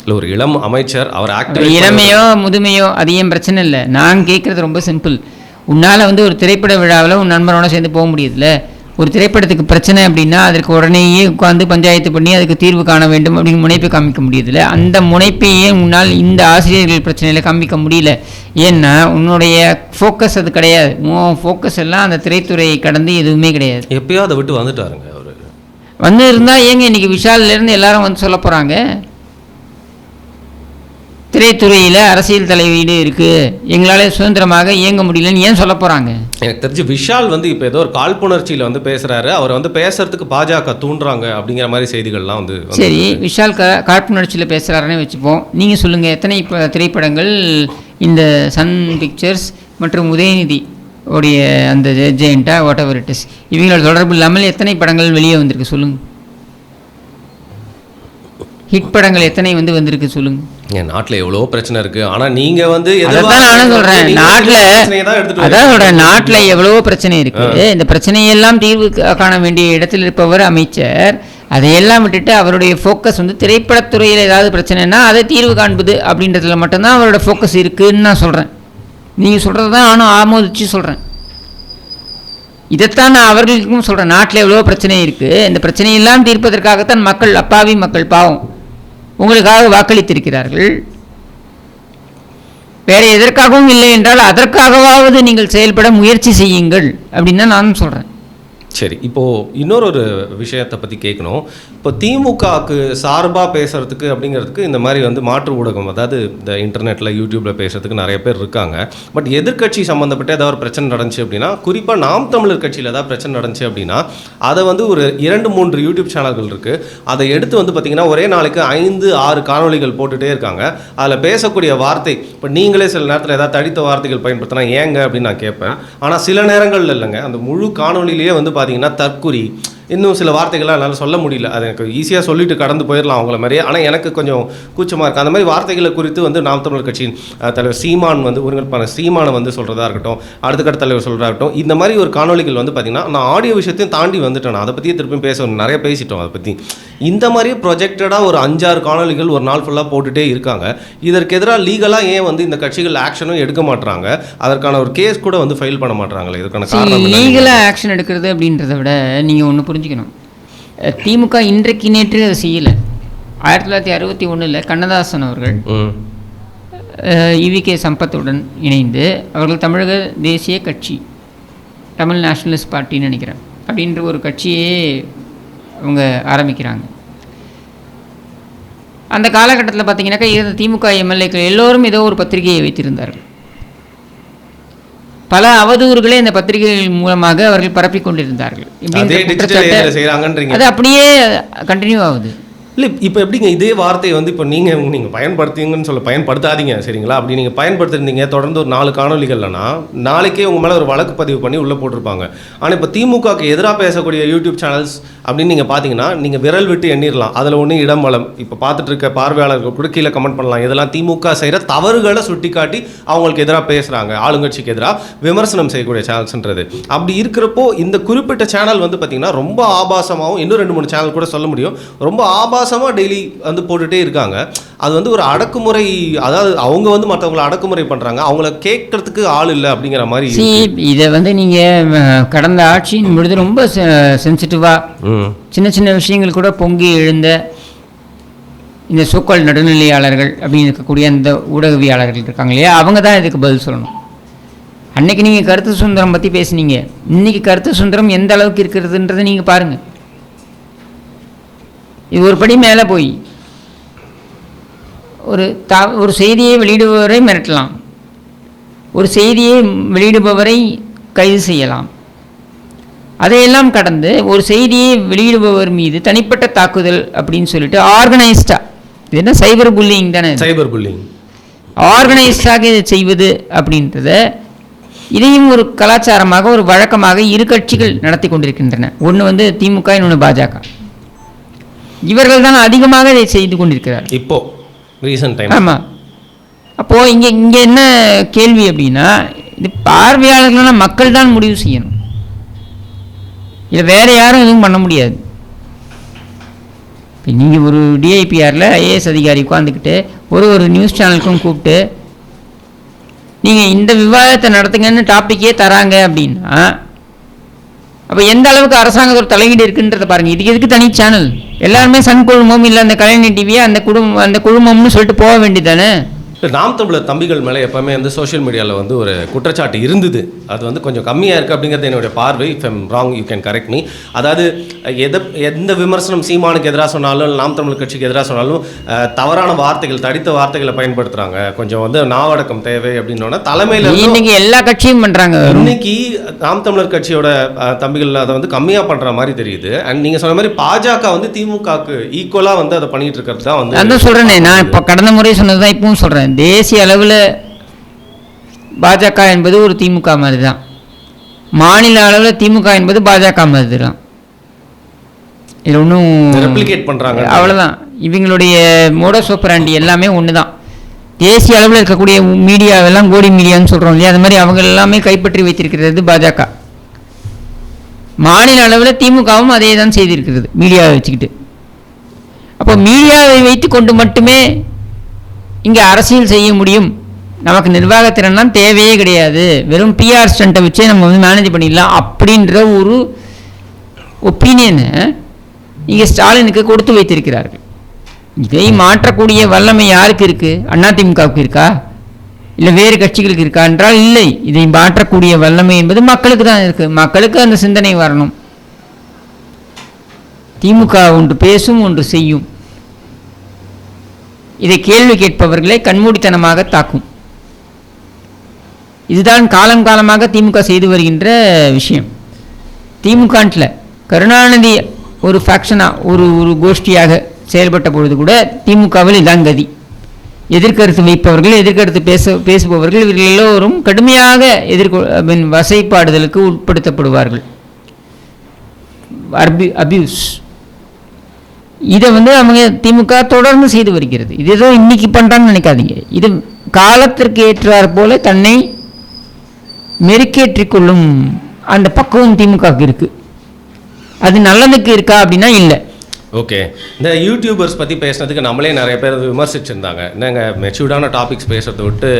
A: இல்லை, ஒரு இளம் அமைச்சர் அவர் ஆக்டிவ்.
B: இளமையோ முதுமையோ அது ஏன் பிரச்சனை இல்லை. நான் கேட்குறது ரொம்ப சிம்பிள். உன்னால் வந்து ஒரு திரைப்பட விழாவில் உன் நண்பரோட சேர்ந்து போக முடியுதுல்ல. ஒரு திரைப்படத்துக்கு பிரச்சனை அப்படின்னா அதற்கு உடனேயே உட்காந்து பஞ்சாயத்து பண்ணி அதுக்கு தீர்வு காண வேண்டும் அப்படின்னு முனைப்பை காமிக்க முடியுதுல்ல. அந்த முனைப்பையே உன்னால் இந்த ஆசிரியர்கள் பிரச்சனையில் காமிக்க முடியல. ஏன்னா உன்னுடைய ஃபோக்கஸ் அது கிடையாது. உன் ஃபோக்கஸ் எல்லாம் அந்த திரைத்துறையை கடந்து எதுவுமே கிடையாது.
A: எப்பயோ அதை விட்டு வந்துட்டாருங்க அவர்.
B: வந்து இருந்தால் ஏங்க இன்றைக்கி விஷாலிலேருந்து எல்லாரும் வந்து சொல்ல போகிறாங்க திரைத்துறையில் அரசியல் தலையீடு இருக்குது, எங்களால் சுதந்திரமாக இயங்க முடியலன்னு ஏன் சொல்ல போகிறாங்க?
A: எனக்கு தெரிஞ்சு விஷால் வந்து இப்போ ஏதோ ஒரு காழ்ப்புணர்ச்சியில் வந்து பேசுகிறாரு. அவர் வந்து பேசுறதுக்கு பாஜக தூண்டுறாங்க அப்படிங்கிற மாதிரி செய்திகள்லாம் வந்து. சரி,
B: விஷால் காழ்ப்புணர்ச்சியில் பேசுகிறாருன்னு வச்சுப்போம். நீங்கள் சொல்லுங்கள், எத்தனை திரைப்படங்கள் இந்த சன் பிக்சர்ஸ் மற்றும் உதயநிதி உடைய அந்த ஜெயண்டா வாட் எவர் இட் இஸ் இவங்களோட தொடர்பு இல்லாமல் எத்தனை படங்கள் வெளியே வந்திருக்கு சொல்லுங்கள். ஹிட் படங்கள் எத்தனை வந்து வந்திருக்கு சொல்லுங்கள்.
A: என் நாட்டில் எவ்வளோ பிரச்சனை இருக்குது. ஆனால் நீங்கள் வந்து
B: அதான் நானும் சொல்கிறேன், நாட்டில் எவ்வளோ பிரச்சனை இருக்குது. இந்த பிரச்சனையெல்லாம் தீர்வு காண வேண்டிய இடத்தில் இருப்பவர் அமைச்சர். அதையெல்லாம் விட்டுட்டு அவருடைய ஃபோக்கஸ் வந்து திரைப்படத்துறையில் ஏதாவது பிரச்சனைனா அதை தீர்வு காண்பது அப்படின்றதுல மட்டும்தான் அவரோட ஃபோக்கஸ் இருக்குதுன்னு நான் சொல்கிறேன். நீங்கள் சொல்கிறது தான் நானும் ஆமோதிச்சு சொல்கிறேன். இதைத்தான் நான் அவர்களுக்கும் சொல்கிறேன். நாட்டில் எவ்வளோ பிரச்சனை இருக்குது. இந்த பிரச்சனையெல்லாம் தீர்ப்பதற்காகத்தான் மக்கள், அப்பாவி மக்கள் பாவம் உங்களுக்காக வாக்களித்திருக்கிறார்கள். வேறு எதற்காகவும் இல்லை என்றால் அதற்காகவாவது நீங்கள் செயல்பட முயற்சி செய்யுங்கள் அப்படின்னு தான் நானும் சொல்கிறேன்.
A: சரி, இப்போது இன்னொரு விஷயத்தை பற்றி கேட்கணும். இப்போ திமுகவுக்கு சார்பாக பேசுகிறதுக்கு அப்படிங்கிறதுக்கு இந்த மாதிரி வந்து மாற்று ஊடகம், அதாவது இந்த இன்டர்நெட்டில் யூடியூப்பில் பேசுகிறதுக்கு நிறைய பேர் இருக்காங்க. பட் எதிர்கட்சி சம்மந்தப்பட்ட ஏதாவது ஒரு பிரச்சனை நடந்துச்சு அப்படின்னா, குறிப்பாக நாம் தமிழர் கட்சியில் ஏதாவது பிரச்சனை நடந்துச்சு அப்படின்னா அதை வந்து ஒரு 2-3 யூடியூப் சேனல்கள் இருக்குது. அதை எடுத்து வந்து பார்த்திங்கன்னா ஒரே நாளைக்கு 5-6 காணொலிகள் போட்டுகிட்டே இருக்காங்க. அதில் பேசக்கூடிய வார்த்தை, இப்போ நீங்களே சில நேரத்தில் ஏதாவது தடித்த வார்த்தைகள் பயன்படுத்தினா ஏங்க அப்படின்னு நான் கேட்பேன். ஆனால் சில நேரங்களில் இல்லைங்க, அந்த முழு காணொலியிலேயே வந்து பார்த்தீங்கன்னா தற்குறி, இன்னும் சில வார்த்தைகள்லாம் என்னால் சொல்ல முடியல. அது எனக்கு ஈஸியாக சொல்லிட்டு கடந்து போயிடலாம் அவங்கள மாதிரியே. ஆனால் எனக்கு கொஞ்சம் கூச்சமாக இருக்குது. அந்த மாதிரி வார்த்தைகளை குறித்து வந்து நாம் தமிழர் கட்சியின் தலைவர் சீமான் வந்து ஒருங்கிணைப்பான சீமானை வந்து சொல்கிறதா இருக்கட்டும், அடுத்த தலைவர் சொல்கிறதா இருக்கட்டும், இந்த மாதிரி ஒரு காணொலிகள் வந்து பார்த்திங்கன்னா நான் ஆடியோ விஷயத்தையும் தாண்டி வந்துட்டேன். அதை பற்றியே திருப்பியும் பேசணும், நிறைய பேசிட்டோம் அதை பற்றி. இந்த மாதிரி ப்ரொஜெக்டடாக ஒரு 5-6 காணொலிகள் ஒரு நாள் ஃபுல்லாக போட்டுகிட்டே இருக்காங்க. இதற்கு எதிராக லீகலாக ஏன் வந்து இந்த கட்சிகள் ஆக்ஷனும் எடுக்க மாட்டுறாங்க? அதற்கான ஒரு கேஸ் கூட வந்து ஃபைல் பண்ண மாட்டுறாங்களே, இதுக்கான காரணம்
B: லீகலாக ஆக்ஷன் எடுக்கிறது அப்படின்றத விட நீங்கள் ஒன்று புரிஞ்சுக்கணும். திமுக இன்றைக்கு நேற்று அதை செய்யலை. 1961 கண்ணதாசன் அவர்கள் EVK சம்பத்துடன் இணைந்து அவர்கள் தமிழக தேசிய கட்சி, தமிழ் நேஷனலிஸ்ட் பார்ட்டின்னு நினைக்கிறேன், அப்படின்ற ஒரு கட்சியே அவங்க ஆரம்பிக்கிறாங்க. அந்த காலகட்டத்தில் பார்த்தீங்கன்னாக்கா இருந்த திமுக எம்எல்ஏக்கள் எல்லோரும் ஏதோ ஒரு பத்திரிகையை வைத்திருந்தார்கள். பல அவதூறுகளை இந்த பத்திரிகைகள் மூலமாக அவர்கள் பரப்பிக் கொண்டிருந்தார்கள். அது அப்படியே கண்டினியூ ஆகுது.
A: இல்லை, இப்போ எப்படிங்க இதே வார்த்தையை வந்து இப்போ நீங்கள் பயன்படுத்திங்கன்னு சொல்ல பயன்படுத்தாதீங்க சரிங்களா? அப்படி நீங்கள் பயன்படுத்திருந்தீங்க தொடர்ந்து ஒரு 4 காணொலிகள்னா நாளைக்கே உங்கள் மேலே ஒரு வழக்கு பதிவு பண்ணி உள்ளே போட்டிருப்பாங்க. ஆனால் இப்போ திமுகவுக்கு எதிராக பேசக்கூடிய யூடியூப் சேனல்ஸ் அப்படின்னு நீங்கள் பார்த்தீங்கன்னா நீங்கள் விரல் விட்டு எண்ணிடலாம். அதில் ஒன்று இடம் வளம். இப்போ பார்த்துட்டு இருக்க பார்வையாளர்கள் கூட கீழே கமெண்ட் பண்ணலாம், இதெல்லாம் திமுக செய்கிற தவறுகளை சுட்டி காட்டி அவங்களுக்கு எதிராக பேசுகிறாங்க, ஆளுங்கட்சிக்கு எதிராக விமர்சனம் செய்யக்கூடிய சேனல்ஸ்ன்றது. அப்படி இருக்கிறப்போ இந்த குறிப்பிட்ட சேனல் வந்து பார்த்திங்கன்னா ரொம்ப ஆபாசமாகவும், இன்னும் 2-3 சேனல் கூட சொல்ல முடியும், ரொம்ப ஆபாசமாக டெய்லி வந்து போட்டுகிட்டே இருக்காங்க. அது வந்து ஒரு அடக்குமுறை, அதாவது அவங்க வந்து மற்றவங்களை அடக்குமுறை பண்ணுறாங்க, அவங்கள கேட்கறதுக்கு ஆள் இல்லை அப்படிங்கிற மாதிரி.
B: இதை வந்து நீங்கள் கடந்த ஆட்சியின் பொழுது ரொம்ப சென்சிட்டிவாக சின்ன சின்ன விஷயங்கள் கூட பொங்கி எழுந்த இந்த சோக்கால் நடுநிலையாளர்கள் அப்படின்னு இருக்கக்கூடிய அந்த ஊடகவியாளர்கள் இருக்காங்க இல்லையா, அவங்க தான் இதுக்கு பதில் சொல்லணும். அன்னைக்கு நீங்கள் கருத்து சுதந்திரம் பற்றி பேசுனீங்க, இன்னைக்கு கருத்து சுதந்திரம் எந்த அளவுக்கு இருக்கிறதுன்றதை நீங்கள் பாருங்கள். இது ஒரு படி மேலே போய் ஒரு செய்தியை வெளியிடுபவரை மிரட்டலாம், ஒரு செய்தியை வெளியிடுபவரை கைது செய்யலாம். அதையெல்லாம் கடந்து ஒரு செய்தியை வெளியிடுபவர் மீது தனிப்பட்ட தாக்குதல் அப்படின்னு சொல்லிட்டு ஆர்கனைஸ்டாக, இது என்ன சைபர் புல்லிங் தானே,
A: சைபர் புல்லிங்
B: ஆர்கனைஸ்டாக இதை செய்வது அப்படின்றத, இதையும் ஒரு கலாச்சாரமாக ஒரு வழக்கமாக இரு கட்சிகள் நடத்தி கொண்டிருக்கின்றன. ஒன்று வந்து திமுக, இன்னொன்று பாஜக. இவர்கள் தான் அதிகமாக இதை செய்து கொண்டிருக்கிறார்
A: இப்போ ரீசன்ட் டைம்.
B: ஆமாம். அப்போது இங்கே என்ன கேள்வி அப்படின்னா, இது பார்வையாளர்களான மக்கள் தான் முடிவு செய்யணும், இல்லை வேறு யாரும் எதுவும் பண்ண முடியாது. இப்போ நீங்கள் ஒரு டிஐபிஆரில் ஐஏஎஸ் அதிகாரி உட்காந்துக்கிட்டு ஒரு நியூஸ் சேனலுக்கும் கூப்பிட்டு நீங்கள் இந்த விவாதத்தை நடத்துங்கன்னு டாப்பிக்கே தராங்க அப்படின்னா, அப்போ எந்த அளவுக்கு அரசாங்கத்தோட தலையீடு இருக்குன்றதை பாருங்கள். இதுக்கு எதுக்கு தனி சேனல்? எல்லாருமே சன் குழுமம் இல்லை அந்த கலைஞர் டிவியை அந்த குழுமம்னு சொல்லிட்டு போக வேண்டியதானே.
A: நாம் தமிழர் தம்பிகள் மேலே எப்போவுமே வந்து சோஷியல் மீடியாவில் வந்து ஒரு குற்றச்சாட்டு இருந்தது. அது வந்து கொஞ்சம் கம்மியாக இருக்குது அப்படிங்கிறது என்னுடைய பார்வை. If I'm wrong you can correct me. அதாவது எந்த விமர்சனம் சீமானுக்கு எதிராக சொன்னாலும் நாம் தமிழர் கட்சிக்கு எதிராக சொன்னாலும் தவறான வார்த்தைகள், தடித்த வார்த்தைகளை பயன்படுத்துகிறாங்க. கொஞ்சம் வந்து நாவடக்கம் தேவை அப்படின்னோன்னா தலைமையில்
B: இன்னைக்கு எல்லா கட்சியும் பண்ணுறாங்க.
A: இன்னைக்கு நாம் தமிழர் கட்சியோட தம்பிகள் அதை வந்து கம்மியாக பண்ணுற மாதிரி தெரியுது. அண்ட் நீங்கள் சொன்ன மாதிரி பாஜக வந்து திமுகவுக்கு ஈக்குவலாக வந்து அதை பண்ணிட்டு இருக்கிறது தான் வந்து
B: அதான் சொல்கிறேனே. நான் இப்போ கடந்த முறை சொன்னது தான் இப்பவும் சொல்கிறேன். தேசிய அளவில் பாஜக என்பது ஒரு திமுக மாதிரி தான், மாநில அளவில் திமுக என்பது பாஜக மாதிரி தான். இது ஒன்றும்
A: ரெப்ளிகேட் பண்ணுறாங்க,
B: அவ்வளோதான். இவங்களுடைய மோடஸ் ஆபரண்டி எல்லாமே ஒன்று தான். தேசிய அளவில் இருக்கக்கூடிய மீடியாவெல்லாம் கோடி மீடியான்னு சொல்கிறோம் இல்லையா, அது மாதிரி அவங்க எல்லாமே கைப்பற்றி வைத்திருக்கிறது பாஜக. மாநில அளவில் திமுகவும் அதே தான் செய்திருக்கிறது மீடியாவை வச்சுக்கிட்டு. அப்போ மீடியாவை வைத்து கொண்டு மட்டுமே இங்கே அரசியல் செய்ய முடியும், நமக்கு நிர்வாகத்திறன்லாம் தேவையே கிடையாது, வெறும் பிஆர் ஸ்டண்ட்டை வச்சே நம்ம வந்து மேனேஜ் பண்ணிடலாம் அப்படின்ற ஒரு ஒப்பீனியனை இங்கே ஸ்டாலினுக்கு கொடுத்து வைத்திருக்கிறார்கள். இதை மாற்றக்கூடிய வல்லமை யாருக்கு இருக்குது? அதிமுகவுக்கு இருக்கா, இல்லை வேறு கட்சிகளுக்கு இருக்கா என்றால் இல்லை. இதை மாற்றக்கூடிய வல்லமை என்பது மக்களுக்கு தான் இருக்குது. மக்களுக்கு அந்த சிந்தனை வரணும். திமுக ஒன்று பேசும், ஒன்று செய்யும். இதை கேள்வி கேட்பவர்களை கண்மூடித்தனமாக தாக்கும். இதுதான் காலம் காலமாக திமுக செய்து வருகின்ற விஷயம். திமுகன்ட்டில் கருணாநிதி ஒரு ஃபேக்ஷனாக ஒரு கோஷ்டியாக செயல்பட்ட பொழுது கூட திமுகவில் இதான் கதி. எதிர்கருத்து வைப்பவர்கள், எதிர்கருத்து பேசுபவர்கள் இவர்கள் எல்லோரும் கடுமையாக வசைப்பாடுதலுக்கு உட்படுத்தப்படுவார்கள். அபியூஸ் இதை வந்து அவங்க திமுக தொடர்ந்து செய்து வருகிறது. இது ஏதோ இன்னைக்கு பண்ணுறான்னு நினைக்காதீங்க. இது காலத்திற்கு ஏற்றார் போல தன்னை மெருக்கேற்றிக்கொள்ளும் அந்த பக்குவம் திமுகவுக்கு இருக்குது. அது நல்லதுக்கு இருக்கா அப்படின்னா இல்லை.
A: ஓகே, இந்த யூடியூபர்ஸ் பற்றி பேசுனதுக்கு நம்மளே நிறைய பேர் விமர்சிச்சிருந்தாங்க. என்னங்க மெச்சூர்டான டாபிக்ஸ் பேசுகிறத விட்டு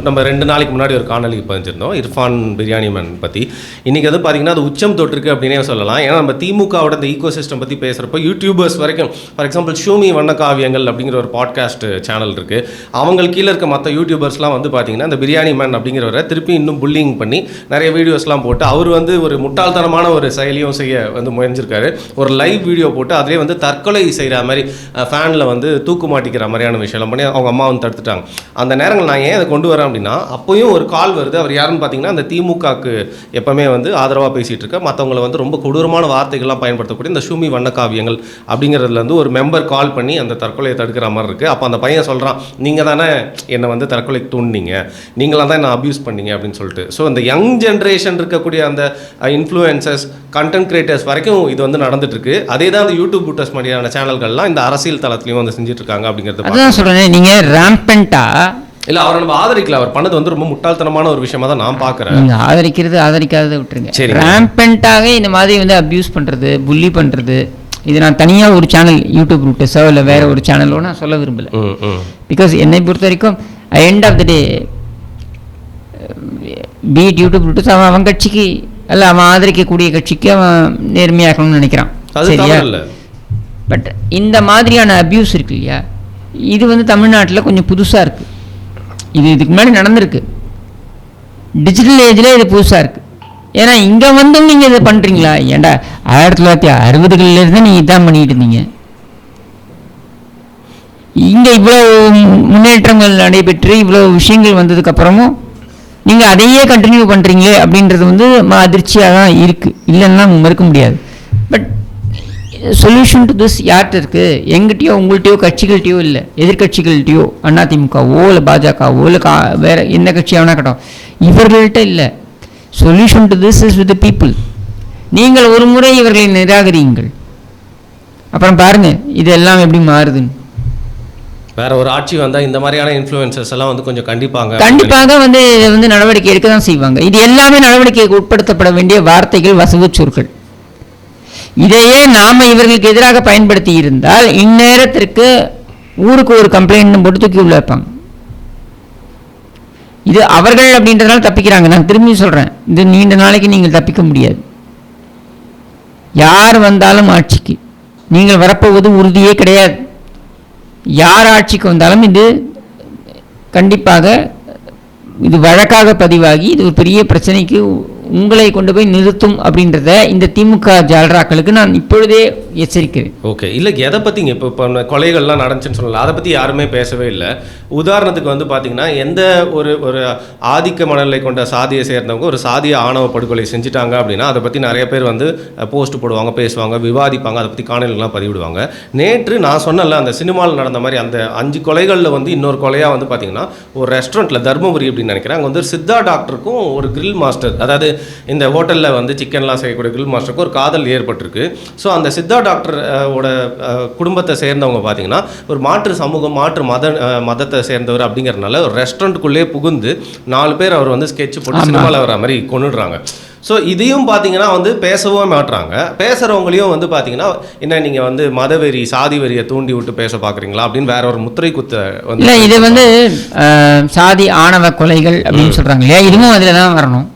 A: நம்ம 2 நாளைக்கு முன்னாடி ஒரு காணொலி பதிஞ்சிருந்தோம் இர்ஃபான் பிரியாணி மேன் பற்றி. இன்றைக்கி அது பார்த்திங்கன்னா அது உச்சம் தொட்டிருக்கு அப்படின்னே சொல்லலாம். ஏன்னா நம்ம திமுகவோட இந்த ஈகோ சிஸ்டம் பற்றி பேசுகிறப்போ யூடியூபர்ஸ் வரைக்கும், ஃபார் எக்ஸாம்பிள் ஷூமி வண்ணக்காவியங்கள் அப்படிங்கிற ஒரு பாட்காஸ்ட் சேனல் இருக்குது. அவங்க கீழே இருக்க மற்ற யூடியூபர்ஸ்லாம் வந்து பார்த்திங்கன்னா இந்த பிரியாணி மேன் அப்படிங்கிறவரை திருப்பி இன்னும் புல்லிங் பண்ணி நிறைய வீடியோஸ்லாம் போட்டு அவர் வந்து ஒரு முட்டாள்தனமான ஒரு செயலியும் செய்ய வந்து முயன்றிருக்காரு. ஒரு லைவ் வீடியோ போட்டு அதிலே வந்து தற்கொலை செய்கிற மாதிரி ஃபேனில் வந்து தூக்கு மாட்டிக்கிற மாதிரியான விஷயம்லாம் பண்ணி அவங்க அம்மா வந்து தடுத்துட்டாங்க. அந்த நேரங்கள் நான் ஏன் அதை கொண்டு வரேன் அப்படின்னா, அப்போயும் ஒரு கால் வருது. அவர் யாருன்னு பார்த்தீங்கன்னா அந்த திமுகவுக்கு எப்போவுமே வந்து ஆதரவாக பேசிகிட்டு இருக்க, மற்றவங்களை வந்து ரொம்ப கொடூரமான வார்த்தைகள்லாம் பயன்படுத்தக்கூடிய இந்த ஷூமி வண்ணக்காவியங்கள் அப்படிங்கிறதுலேருந்து ஒரு மெம்பர் கால் பண்ணி அந்த தற்கொலையை தடுக்கிற மாதிரி இருக்குது. அப்போ அந்த பையன் சொல்கிறான், நீங்கள் தானே என்னை வந்து தற்கொலைக்கு தூண்டினீங்க, நீங்களாம் தான் என்ன அப்யூஸ் பண்ணீங்க அப்படின்னு சொல்லிட்டு. ஸோ அந்த யங் ஜென்ரேஷன் இருக்கக்கூடிய அந்த இன்ஃப்ளூயன்சர்ஸ், கண்டென்ட் கிரியேட்டர்ஸ் வரைக்கும் இது வந்து நடந்துட்டுருக்கு. அதே தான் அந்த யூடியூப் புட்டர்ஸ் மாதிரியான சேனல்கள்லாம் இந்த அரசியல் தளத்துலையும் வந்து செஞ்சுட்டு இருக்காங்க அப்படிங்கிறது.
B: அதான் சொல்கிறேன், நீங்கள் ரேம்பெண்டா
A: இல்லை அவரை நம்ம ஆதரிக்கல. அவர் பண்ணது வந்து ரொம்ப முட்டாள்தனமான ஒரு விஷயமா தான் நான் பார்க்குறேன்.
B: நீங்கள் ஆதரிக்காததை விட்டுருங்க. சரி, ரேம்பெண்டாக இந்த மாதிரி வந்து அப்யூஸ் பண்ணுறது, புல்லி பண்ணுறது, இது நான் தனியாக ஒரு சேனல் யூடியூப் ரூட்டஸோ இல்லை வேறு ஒரு சேனலோ நான் சொல்ல விரும்பலை. பிகாஸ் என்னை பொறுத்த வரைக்கும் end of the day beat YouTube routes அவன் கட்சிக்கு அல்ல, அவன் ஆதரிக்கக்கூடிய கட்சிக்கு அவன் நேர்மையாக்கணும்னு நினைக்கிறான். சரியா? பட் இந்த மாதிரியான அப்யூஸ் இருக்கு இல்லையா, இது வந்து தமிழ்நாட்டில் கொஞ்சம் புதுசாக இருக்குது. இதுக்கு முன்னாடி நடந்திருக்கு. டிஜிட்டல் ஏஜில் இது புதுசாக இருக்குது. ஏன்னா இங்கே வந்து நீங்கள் இதை பண்ணுறீங்களா? ஏன்டா 1960களிலேருந்து நீங்கள் இதான் பண்ணிகிட்டு இருந்தீங்க. இங்கே இவ்வளோ முன்னேற்றங்கள் நடைபெற்று இவ்வளோ விஷயங்கள் வந்ததுக்கப்புறமும் நீங்கள் அதையே கண்டினியூ பண்ணுறீங்களே அப்படின்றது வந்து அதிர்ச்சியாக தான் இருக்குது, இல்லைன்னா மறுக்க முடியாது. பட் சொல்யூஷன் டு திஸ் யார்கிட்ட இருக்குது? எங்கிட்டயோ உங்கள்கிட்டயோ கட்சிகள்கிட்டயோ இல்லை, எதிர்கட்சிகள்கிட்டயோ அதிமுகவோ இல்லை பாஜகவோ இல்லை வேறு எந்த கட்சியாகனா கட்டும், இவர்கள்ட்ட இல்லை. Solution to this is with the people. நீங்கள் ஒரு முறை இவர்களை நிராகரியுங்கள். அப்புறம் பாருங்கள் இது எல்லாம் எப்படி மாறுதுன்னு.
A: வேற ஒரு ஆட்சி வந்தால் இந்த மாதிரியான இன்ஃப்ளூயன்சர்ஸ் எல்லாம் வந்து கொஞ்சம்
B: கண்டிப்பாக வந்து இதை வந்து நடவடிக்கை எடுக்க தான் செய்வாங்க. இது எல்லாமே நடவடிக்கைக்கு உட்படுத்தப்பட வேண்டிய வார்த்தைகள், வசவு சொற்கள். இதையே நாம் இவர்களுக்கு எதிராக பயன்படுத்தி இருந்தால் இந்நேரத்திற்கு ஊருக்கு ஒரு கம்ப்ளைண்ட் போட்டு தூக்கி உள்ள வைப்பாங்க. இது அவர்கள் அப்படின்றதுனால தப்பிக்கிறாங்க. நான் திரும்பி சொல்கிறேன், இது நீண்ட நாளைக்கு நீங்கள் தப்பிக்க முடியாது. யார் வந்தாலும் ஆட்சிக்கு நீங்கள் வரப்போவது உறுதியே கிடையாது. யார் ஆட்சிக்கு வந்தாலும் இது கண்டிப்பாக இது வழக்காக பதிவாகி இது ஒரு பெரிய பிரச்சனைக்கு உங்களை கொண்டு போய் நிறுத்தும் அப்படின்றத இந்த திமுக ஜால்ராக்களுக்கு நான் இப்பொழுதே எச்சரிக்கிறேன்.
A: ஓகே, இல்லை எதை பற்றிங்க இப்போ கொலைகள்லாம் நடந்துச்சுன்னு சொல்லலாம், அதை பற்றி யாருமே பேசவே இல்லை. உதாரணத்துக்கு வந்து பார்த்தீங்கன்னா எந்த ஒரு ஆதிக்க மனநிலை கொண்ட சாதியை சேர்ந்தவங்க ஒரு சாதிய ஆணவ படுகொலை செஞ்சுட்டாங்க அப்படின்னா அதை பற்றி நிறைய பேர் வந்து போஸ்ட் போடுவாங்க, பேசுவாங்க, விவாதிப்பாங்க, அதை பற்றி காணொலிகள்லாம் பதிவிடுவாங்க. நேற்று நான் சொன்னல அந்த சினிமாவில் நடந்த மாதிரி அந்த 5 கொலைகளில் வந்து இன்னொரு கொலையாக வந்து பார்த்தீங்கன்னா ஒரு ரெஸ்டாரண்ட்டில் தர்மபுரி அப்படின்னு நினைக்கிறேன், அங்கே வந்து சித்தா டாக்டருக்கும் ஒரு கிரில் மாஸ்டர், அதாவது இந்த ஹோட்டலில் வந்து சிக்கன்லாம் செய்யக்கூடிய கிரில் மாஸ்டருக்கும் ஒரு காதல் ஏற்பட்டிருக்கு. ஸோ அந்த சித்தா டாக்டர் குடும்பத்தை சேர்ந்தவங்க பார்த்தீங்கன்னா ஒரு மாற்று சமூகம், மாற்று மதத்தை சேர்ந்தவர் அப்படிங்கிறதுனால ஒரு ரெஸ்டாரண்ட்டுக்குள்ளேயே புகுந்து 4 பேர் அவர் வந்து ஸ்கெட்ச் போட்டு சினிமாவில் வர மாதிரி கொண்டுடுறாங்க. ஸோ இதையும் பார்த்தீங்கன்னா வந்து பேசவும் மாட்டுறாங்க. பேசுகிறவங்களையும் வந்து பார்த்தீங்கன்னா என்ன நீங்கள் வந்து மதவெறி, சாதி வெறியை தூண்டி விட்டு பேச பார்க்குறீங்களா அப்படின்னு வேற ஒரு முத்திரை குத்த வந்து
B: இல்லை, இது வந்து சாதி ஆணவ கொலைகள் அப்படின்னு சொல்கிறாங்க இல்லையா, இதுவும் அதில் தான் வரணும்.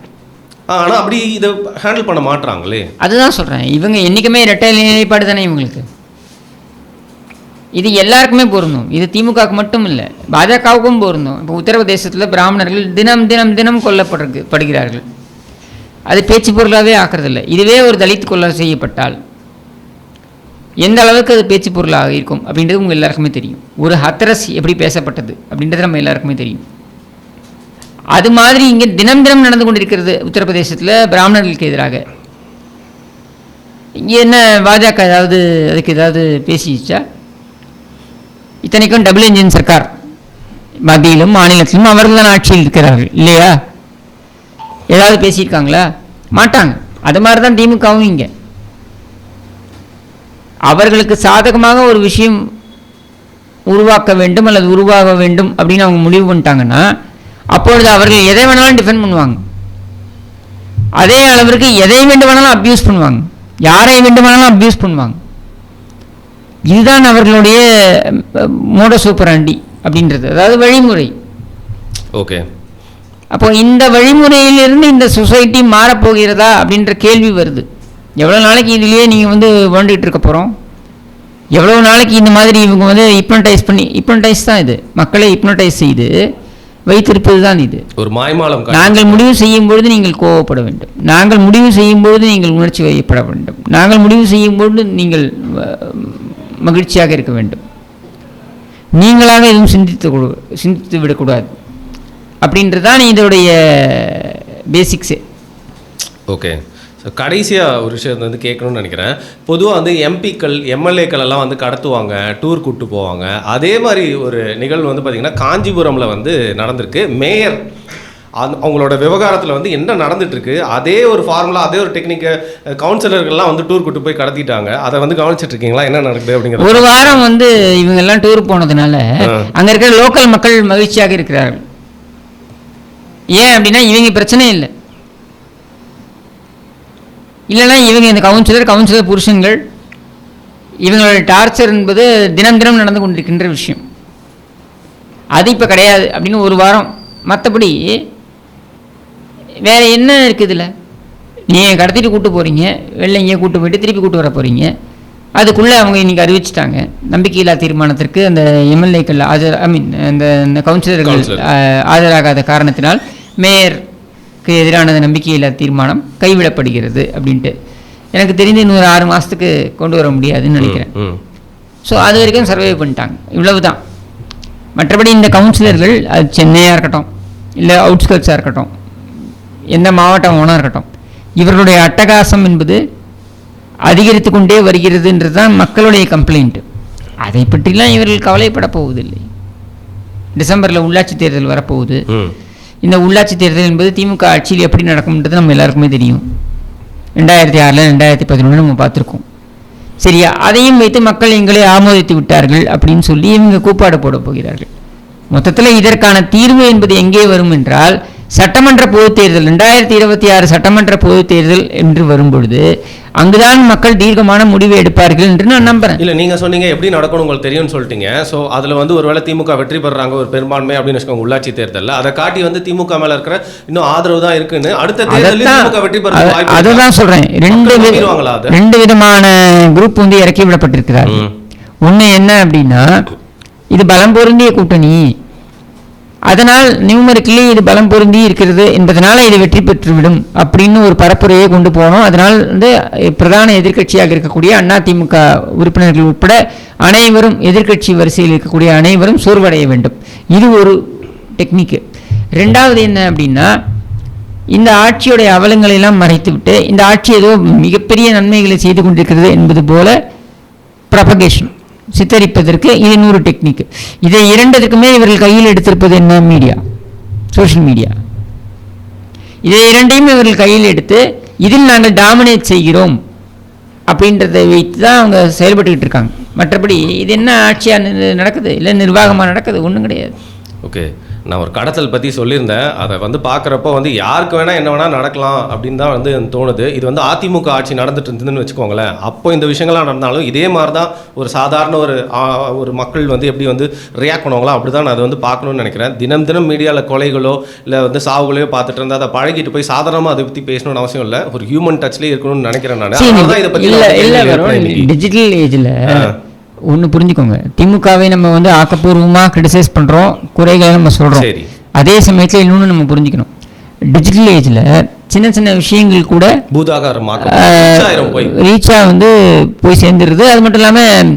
A: ஆனால் அப்படி இதை ஹேண்டில் பண்ண மாட்டுறாங்களே, அதுதான்
B: சொல்கிறேன். இவங்க என்றைக்குமே இரட்டை நிலைப்பாடு தானே இவங்களுக்கு. இது எல்லாருக்குமே பொருந்தும். இது திமுகவுக்கு மட்டும் இல்லை, பாஜகவுக்கும் பொருந்தும். இப்போ உத்தரப்பிரதேசத்தில் பிராமணர்கள் தினம் தினம் தினம் கொல்லப்படுகிறார்கள். அது பேச்சு பொருளாகவே ஆக்கிறதில்லை. இதுவே ஒரு தலித் கொலை செய்யப்பட்டால் எந்த அளவுக்கு அது பேச்சு பொருளாக இருக்கும் அப்படின்றது உங்கள் எல்லாருக்குமே தெரியும். ஒரு ஹத்ரஸ் எப்படி பேசப்பட்டது அப்படின்றது நம்ம எல்லாருக்குமே தெரியும். அது மாதிரி இங்கே தினம் தினம் நடந்து கொண்டிருக்கிறது உத்தரப்பிரதேசத்தில் பிராமணர்களுக்கு எதிராக. இங்கே என்ன பாஜக ஏதாவது அதுக்கு ஏதாவது பேசிச்சா? இத்தனைக்கும் டபுள் இன்ஜின் சர்க்கார், மத்தியிலும் மாநிலத்திலும் அவர்கள் தான் ஆட்சியில் இருக்கிறார்கள் இல்லையா? ஏதாவது பேசியிருக்காங்களா? மாட்டாங்க. அது மாதிரி தான் திமுகவும். இங்கே அவர்களுக்கு சாதகமாக ஒரு விஷயம் உருவாக்க வேண்டும் அல்லது உருவாக வேண்டும் அப்படின்னு அவங்க முடிவு பண்ணிட்டாங்கன்னா அப்பொழுது அவர்கள் எதை வேணாலும் டிஃபெண்ட் பண்ணுவாங்க. அதே அளவிற்கு எதை வேண்டுமானாலும் அப்யூஸ் பண்ணுவாங்க, யாரை வேண்டுமானாலும் அப்யூஸ் பண்ணுவாங்க. இதுதான் அவர்களுடைய மோடஸ் ஆப்பரண்டி அப்படின்றது, அதாவது வழிமுறை.
A: ஓகே,
B: அப்போ இந்த வழிமுறையிலிருந்து இந்த சொசைட்டி மாறப்போகிறதா அப்படின்ற கேள்வி வருது. எவ்வளோ நாளைக்கு இதுலேயே நீங்கள் வந்து வாழ்ந்துகிட்டு இருக்க போகிறோம்? எவ்வளோ நாளைக்கு இந்த மாதிரி இவங்க வந்து ஹிப்னடைஸ் தான் இது, மக்களை ஹிப்னடைஸ் செய்து வைத்திருப்பது தான் இது. ஒரு மாய்மாலம். நாங்கள் முடிவு செய்யும் பொழுது நீங்கள் கோவப்பட வேண்டும், நாங்கள் முடிவு செய்யும் பொழுது நீங்கள் உணர்ச்சி வயப்பட வேண்டும், நாங்கள் முடிவு செய்யும் பொழுது நீங்கள் மகிழ்ச்சியாக இருக்க வேண்டும், நீங்களாக எதுவும் சிந்தித்து விடக்கூடாது அப்படின்றது தான் இதோடைய பேசிக்ஸு.
A: ஓகே, ஸோ கடைசியாக ஒரு விஷயம் வந்து கேட்கணும்னு நினைக்கிறேன். பொதுவாக வந்து எம்பிக்கள், எம்எல்ஏக்கள் எல்லாம் வந்து கடத்துவாங்க, டூர் கூப்பிட்டு போவாங்க. அதே மாதிரி ஒரு நிகழ்வு வந்து பார்த்திங்கன்னா காஞ்சிபுரமில் வந்து நடந்திருக்கு. மேயர் அவங்களோட விவகாரத்தில் வந்து என்ன நடந்துட்டுருக்கு, அதே ஒரு ஃபார்முலா, அதே ஒரு டெக்னிக்கு கவுன்சிலர்கள்லாம் வந்து டூர் கூட்டு போய் கடத்திட்டாங்க. அதை வந்து கவனிச்சிட்டு இருக்கீங்களா, என்ன நடக்குது அப்படிங்கிறது?
B: ஒரு வாரம் வந்து இவங்கெல்லாம் டூர் போனதுனால அங்கே இருக்கிற லோக்கல் மக்கள் மகிழ்ச்சியாக இருக்கிறார்கள். ஏன் அப்படின்னா இவங்க பிரச்சனை இல்லை. இல்லைன்னா இவங்க இந்த கவுன்சிலர் புருஷன்கள் இவங்களோட டார்ச்சர் என்பது தினம் தினம் நடந்து கொண்டிருக்கின்ற விஷயம். அது இப்போ கிடையாது அப்படின்னு ஒரு வாரம். மற்றபடி வேறு என்ன இருக்குது இதில்? நீங்கள் கடத்திட்டு கூப்பிட்டு போகிறீங்க, வெளில இங்கே கூப்பிட்டு போயிட்டு திருப்பி கூப்பிட்டு வர போகிறீங்க. அதுக்குள்ளே அவங்க இன்றைக்கி அறிவிச்சிட்டாங்க நம்பிக்கையில்லா தீர்மானத்திற்கு அந்த எம்எல்ஏக்கள் அந்த கவுன்சிலர்கள் ஆஜராகாத காரணத்தினால் மேயருக்கு எதிரான நம்பிக்கையில்லா தீர்மானம் கைவிடப்படுகிறது அப்படின்ட்டு. எனக்கு தெரிந்து இன்னொரு 6 மாதத்துக்கு கொண்டு வர முடியாதுன்னு நினைக்கிறேன். ஸோ அது வரைக்கும் சர்வே பண்ணிட்டாங்க, இவ்வளவு தான். மற்றபடி இந்த கவுன்சிலர்கள் அது சென்னையாக இருக்கட்டும், இல்லை அவுட்ஸ்கர்ட்ஸாக இருக்கட்டும், எந்த மாவட்டம் ஓனாக இருக்கட்டும், இவர்களுடைய அட்டகாசம் என்பது அதிகரித்து கொண்டே வருகிறதுன்றது தான் மக்களுடைய கம்ப்ளைண்ட்டு. அதை பற்றிலாம் இவர்கள் கவலைப்பட போவதில்லை. டிசம்பரில் உள்ளாட்சி தேர்தல் வரப்போகுது. இந்த உள்ளாட்சி தேர்தல் என்பது திமுக ஆட்சியில் எப்படி நடக்கும்ன்றது நம்ம எல்லாருக்குமே தெரியும். 2006 2011 நம்ம பார்த்துருக்கோம். சரியா? அதையும் வைத்து மக்கள் எங்களை ஆமோதித்து விட்டார்கள் அப்படின்னு சொல்லி இவங்க கூப்பாடு போட போகிறார்கள். மொத்தத்தில் இதற்கான தீர்வு என்பது எங்கே வரும் என்றால், சட்டமன்ற பொதுத் தேர்தல் 2026 சட்டமன்ற பொதுத் தேர்தல் என்று வரும்பொழுது அங்குதான் மக்கள் தீர்க்கமான முடிவு எடுப்பார்கள் என்று நான் நம்புறேன்.
A: இல்லை, நீங்கள் சொன்னீங்க எப்படி நடக்கணும் உங்களுக்கு தெரியும்னு சொல்லிட்டீங்க. ஸோ அதில் வந்து ஒருவேளை திமுக வெற்றி பெறுறாங்க ஒரு பெரும்பான்மை அப்படின்னு வச்சுக்கோங்க உள்ளாட்சி தேர்தலில், அதை காட்டி வந்து திமுக மேலே இருக்கிற இன்னும் ஆதரவு தான் இருக்குன்னு அடுத்த தேர்தலில் திமுக வெற்றி பெற வாய்ப்பு.
B: அதை தான் சொல்கிறேன். ரெண்டு விதமான குரூப் வந்து இறக்கி விடப்பட்டிருக்கிறார். ஒன்று என்ன அப்படின்னா, இது பலம் பொருந்திய கூட்டணி, அதனால் நியூமரிக்கலி இது பலம் பொருந்தி இருக்கிறது என்பதனால இது வெற்றி பெற்றுவிடும் அப்படின்னு ஒரு பரப்புரையை கொண்டு போனோம். அதனால் வந்து பிரதான எதிர்க்கட்சியாக இருக்கக்கூடிய அதிமுக உறுப்பினர்கள் உட்பட அனைவரும், எதிர்க்கட்சி வரிசையில் இருக்கக்கூடிய அனைவரும் சோர்வடைய வேண்டும். இது ஒரு டெக்னிக்கு. ரெண்டாவது என்ன அப்படின்னா, இந்த ஆட்சியுடைய அவலங்களை எல்லாம் மறைத்துவிட்டு இந்த ஆட்சி ஏதோ மிகப்பெரிய நன்மைகளை செய்து கொண்டிருக்கிறது என்பது போல ப்ரபகேஷன், சித்தரிப்பதற்கு இது இன்னொரு டெக்னிக். இதை இரண்டதுக்குமே இவர்கள் கையில் எடுத்திருப்பது என்ன? Media, social media. இதை இரண்டையும் இவர்கள் கையில் எடுத்து இதில் நாங்கள் டாமினேட் செய்கிறோம் அப்படின்றத வைத்து தான் அவங்க செயல்பட்டுக்கிட்டு இருக்காங்க. மற்றபடி இது என்ன ஆட்சியாக நடக்குது, இல்லை நிர்வாகமாக நடக்குது, ஒன்றும் கிடையாது.
A: ஓகே, நான் ஒரு கடத்தல் பற்றி சொல்லியிருந்தேன். அதை வந்து பார்க்குறப்போ வந்து யாருக்கு வேணால் என்ன வேணால் நடக்கலாம் அப்படின்னு தான் வந்து தோணுது. இது வந்து அதிமுக ஆட்சி நடந்துட்டு இருந்ததுன்னு வச்சுக்கோங்களேன். அப்போ இந்த விஷயங்கள்லாம் நடந்தாலும் இதே மாதிரி தான் ஒரு சாதாரண ஒரு மக்கள் வந்து எப்படி வந்து ரியாக்ட் பண்ணுவாங்களோ அப்படி தான் நான் அதை வந்து பார்க்கணும்னு நினைக்கிறேன். தினம் தினம் மீடியாவில் கொலைகளோ இல்லை வந்து சாவுகளையோ பார்த்துட்டு இருந்தால் அதை பழகிட்டு போய் சாதாரணமாக அதை பற்றி பேசணும்னு அவசியம் இல்லை. ஒரு ஹியூமன் டச்லேயே இருக்கணும்னு நினைக்கிறேன் நான். இதை பற்றி
B: டிஜிட்டல் ஏஜில் ஒன்று புரிஞ்சுக்கோங்க, திமுகவை நம்ம வந்து ஆக்கப்பூர்வமாக கிரிட்டிசைஸ் பண்ணுறோம், குறைகளை நம்ம சொல்கிறோம். அதே சமயத்தில் இன்னொன்று நம்ம புரிஞ்சுக்கணும், டிஜிட்டல் ஏஜில் சின்ன சின்ன விஷயங்கள் கூட ரீச்சாக வந்து போய் சேர்ந்துருது. அது மட்டும் இல்லாமல்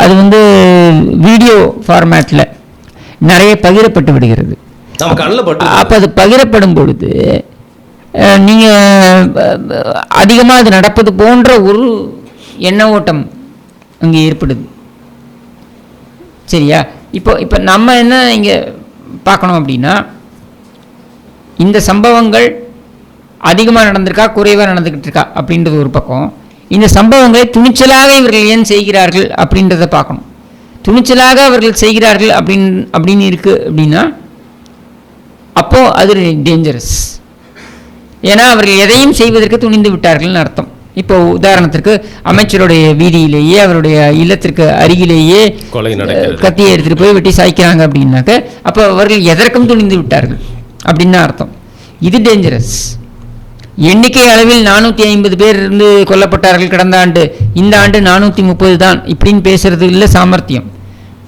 B: அது வந்து வீடியோ ஃபார்மேட்டில் நிறைய பகிரப்பட்டு விடுகிறது. அப்போ அது பகிரப்படும் பொழுது நீங்கள் அதிகமாக அது நடப்பது போன்ற ஒரு எண்ண ஓட்டம் அங்கே ஏற்படுது. சரியா? இப்போ நம்ம என்ன இங்கே பார்க்கணும் அப்படின்னா, இந்த சம்பவங்கள் அதிகமாக நடந்திருக்கா குறைவாக நடந்துக்கிட்டு இருக்கா அப்படின்றது ஒரு பக்கம். இந்த சம்பவங்களை துணிச்சலாக இவர்கள் ஏன் செய்கிறார்கள் அப்படின்றத பார்க்கணும். துணிச்சலாக அவர்கள் செய்கிறார்கள் அப்படின்னு இருக்குது அப்படின்னா அப்போது அது டேஞ்சரஸ். ஏன்னா அவர்கள் எதையும் செய்வதற்கு துணிந்து விட்டார்கள்னு அர்த்தம். இப்போ உதாரணத்திற்கு அமைச்சருடைய வீதியிலேயே அவருடைய இல்லத்திற்கு அருகிலேயே கத்தியை எடுத்துகிட்டு போய் வெட்டி சாய்க்கிறாங்க அப்படின்னாக்க அப்போ அவர்கள் எதற்கும் துணிந்து விட்டார்கள் அப்படின்னு அர்த்தம். இது டேஞ்சரஸ். எண்ணிக்கை அளவில் 450 பேர் இருந்து கொல்லப்பட்டார்கள் கடந்த ஆண்டு, இந்த ஆண்டு 430 தான் இப்படின்னு பேசுறது இல்லை சாமர்த்தியம்.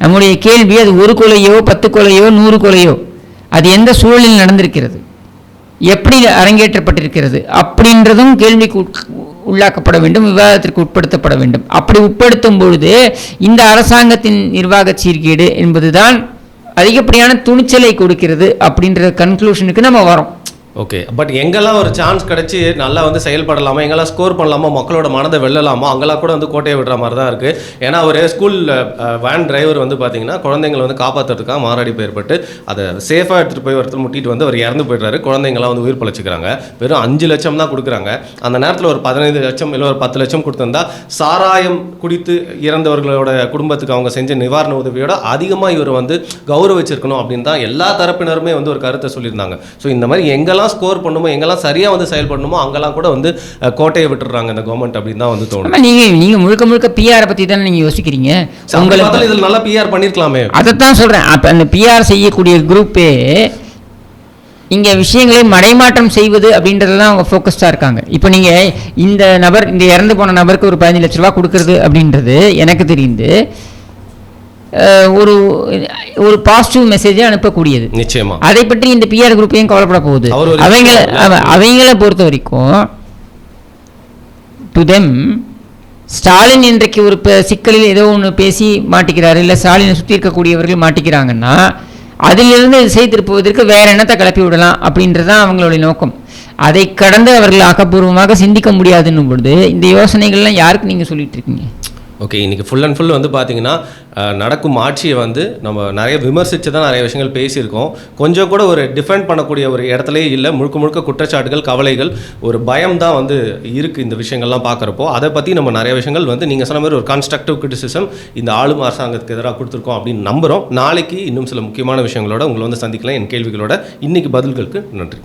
B: நம்முடைய கேள்வி, அது 1 கொலையோ 10 கொலையோ 100 கொலையோ அது எந்த சூழலில் நடந்திருக்கிறது, எப்படி அரங்கேற்றப்பட்டிருக்கிறது அப்படின்றதும் கேள்விக்கு உள்ளாக்கப்பட வேண்டும், விவாதத்திற்கு உட்படுத்தப்பட வேண்டும். அப்படி உட்படுத்தும் பொழுது இந்த அரசாங்கத்தின் நிர்வாக சீர்கேடு என்பதுதான் அதிகப்படியான துணிச்சலை கொடுக்கிறது அப்படின்ற கன்க்ளூஷனுக்கு நம்ம வரோம்.
A: ஓகே, பட் எங்கெல்லாம் ஒரு சான்ஸ் கிடச்சி நல்லா வந்து செயல்படலாமா, எங்கெல்லாம் ஸ்கோர் பண்ணலாமா, மக்களோட மனதை வெல்லலாமா, அங்கெல்லாம் கூட வந்து கோட்டையை விடுற மாதிரி தான் இருக்குது. ஏன்னா ஒரு ஸ்கூல் வேன் டிரைவர் வந்து பார்த்தீங்கன்னா குழந்தைங்களை வந்து காப்பாற்றுறதுக்காக மாரடைப்பு ஏற்பட்டு அதை சேஃபாக எடுத்துகிட்டு போய் ஒருத்தர் முட்டிட்டு வந்து அவர் இறந்து போய்ட்றாரு. குழந்தைங்களாம் வந்து உயிர் பழச்சிக்கிறாங்க. வெறும் 5 லட்சம் தான் கொடுக்குறாங்க. அந்த நேரத்தில் ஒரு 15 லட்சம் இல்லை ஒரு 10 லட்சம் கொடுத்துருந்தா சாராயம் குடித்து இறந்தவர்களோட குடும்பத்துக்கு அவங்க செஞ்ச நிவாரண உதவியோட அதிகமாக இவர் வந்து கௌரவிச்சிருக்கணும் அப்படின்னு தான் எல்லா தரப்பினருமே வந்து ஒரு கருத்தை சொல்லியிருந்தாங்க. ஸோ இந்த மாதிரி எங்கெல்லாம் ஸ்கோர் பண்ணுமோ, எங்கெல்லாம் சரியா வந்து செயல்படணுமோ அங்கெல்லாம் கூட வந்து கோட்டையை விட்டுறாங்க இந்த கவர்மெண்ட் அப்படின்னு தான் வந்து தோணும்.
B: நீங்க முழுக்க பிஆர் பத்தி தானே நீங்க யோசிக்கிறீங்க.
A: உங்களுக்கு இதில் நல்லா பிஆர் பண்ணிருக்கலாமே.
B: அதைத்தான் சொல்றேன். அப்ப அந்த பிஆர் செய்யக்கூடிய குரூப்பே இங்கே விஷயங்களை மடைமாற்றம் செய்வது அப்படின்றதுலாம் அவங்க ஃபோக்கஸ்டாக இருக்காங்க. இப்போ நீங்கள் இந்த நபர், இந்த இறந்து போன நபருக்கு ஒரு 15 லட்ச ரூபா கொடுக்கறது அப்படின்றது எனக்கு தெரிந்து ஒரு ஒரு பாசிட்டிவ் மெசேஜை அனுப்பக்கூடியது.
A: நிச்சயமா
B: அதை பற்றி இந்த பிஆர் குரூப்பையும் கவலைப்பட போகுது. அவங்கள பொறுத்த வரைக்கும் டு தெம் ஸ்டாலின் இன்றைக்கு ஒரு சிக்கலில் ஏதோ ஒன்று பேசி மாட்டிக்கிறாரு, இல்லை ஸ்டாலினை சுற்றி இருக்கக்கூடியவர்கள் மாட்டிக்கிறாங்கன்னா அதிலிருந்து திசை திருப்புவதற்கு வேற என்னத்தை கிளப்பி விடலாம் அப்படின்றது தான் அவங்களுடைய நோக்கம். அதை கடந்து அவர்கள் ஆக்கப்பூர்வமாக சிந்திக்க முடியாதுன்னு பொழுது இந்த யோசனைகள்லாம் யாருக்கு நீங்கள் சொல்லிட்டு இருக்கீங்க?
A: ஓகே, இன்றைக்கி ஃபுல் அண்ட் ஃபுல் வந்து பார்த்திங்கன்னா நடக்கும் ஆட்சியை வந்து நம்ம நிறைய விமர்சித்து தான் நிறைய விஷயங்கள் பேசியிருக்கோம். கொஞ்சம் கூட ஒரு டிஃபெண்ட் பண்ணக்கூடிய ஒரு இடத்துலையே இல்லை. முழுக்க முழுக்க குற்றச்சாட்டுகள், கவலைகள், ஒரு பயம் தான் வந்து இருக்குது இந்த விஷயங்கள்லாம் பார்க்குறப்போ. அதை பற்றி நம்ம நிறைய விஷயங்கள் வந்து நீங்கள் சொன்ன மாதிரி ஒரு கன்ஸ்ட்ரக்டிவ் கிரிட்டிசிசம் இந்த ஆளும் அரசாங்கத்துக்கு எதிராக கொடுத்துருக்கோம் அப்படின்னு நம்புகிறோம். நாளைக்கு இன்னும் சில முக்கியமான விஷயங்களோட உங்களை வந்து சந்திக்கலாம் என் கேள்விகளோட. இன்றைக்கி பதில்களுக்கு நன்றி.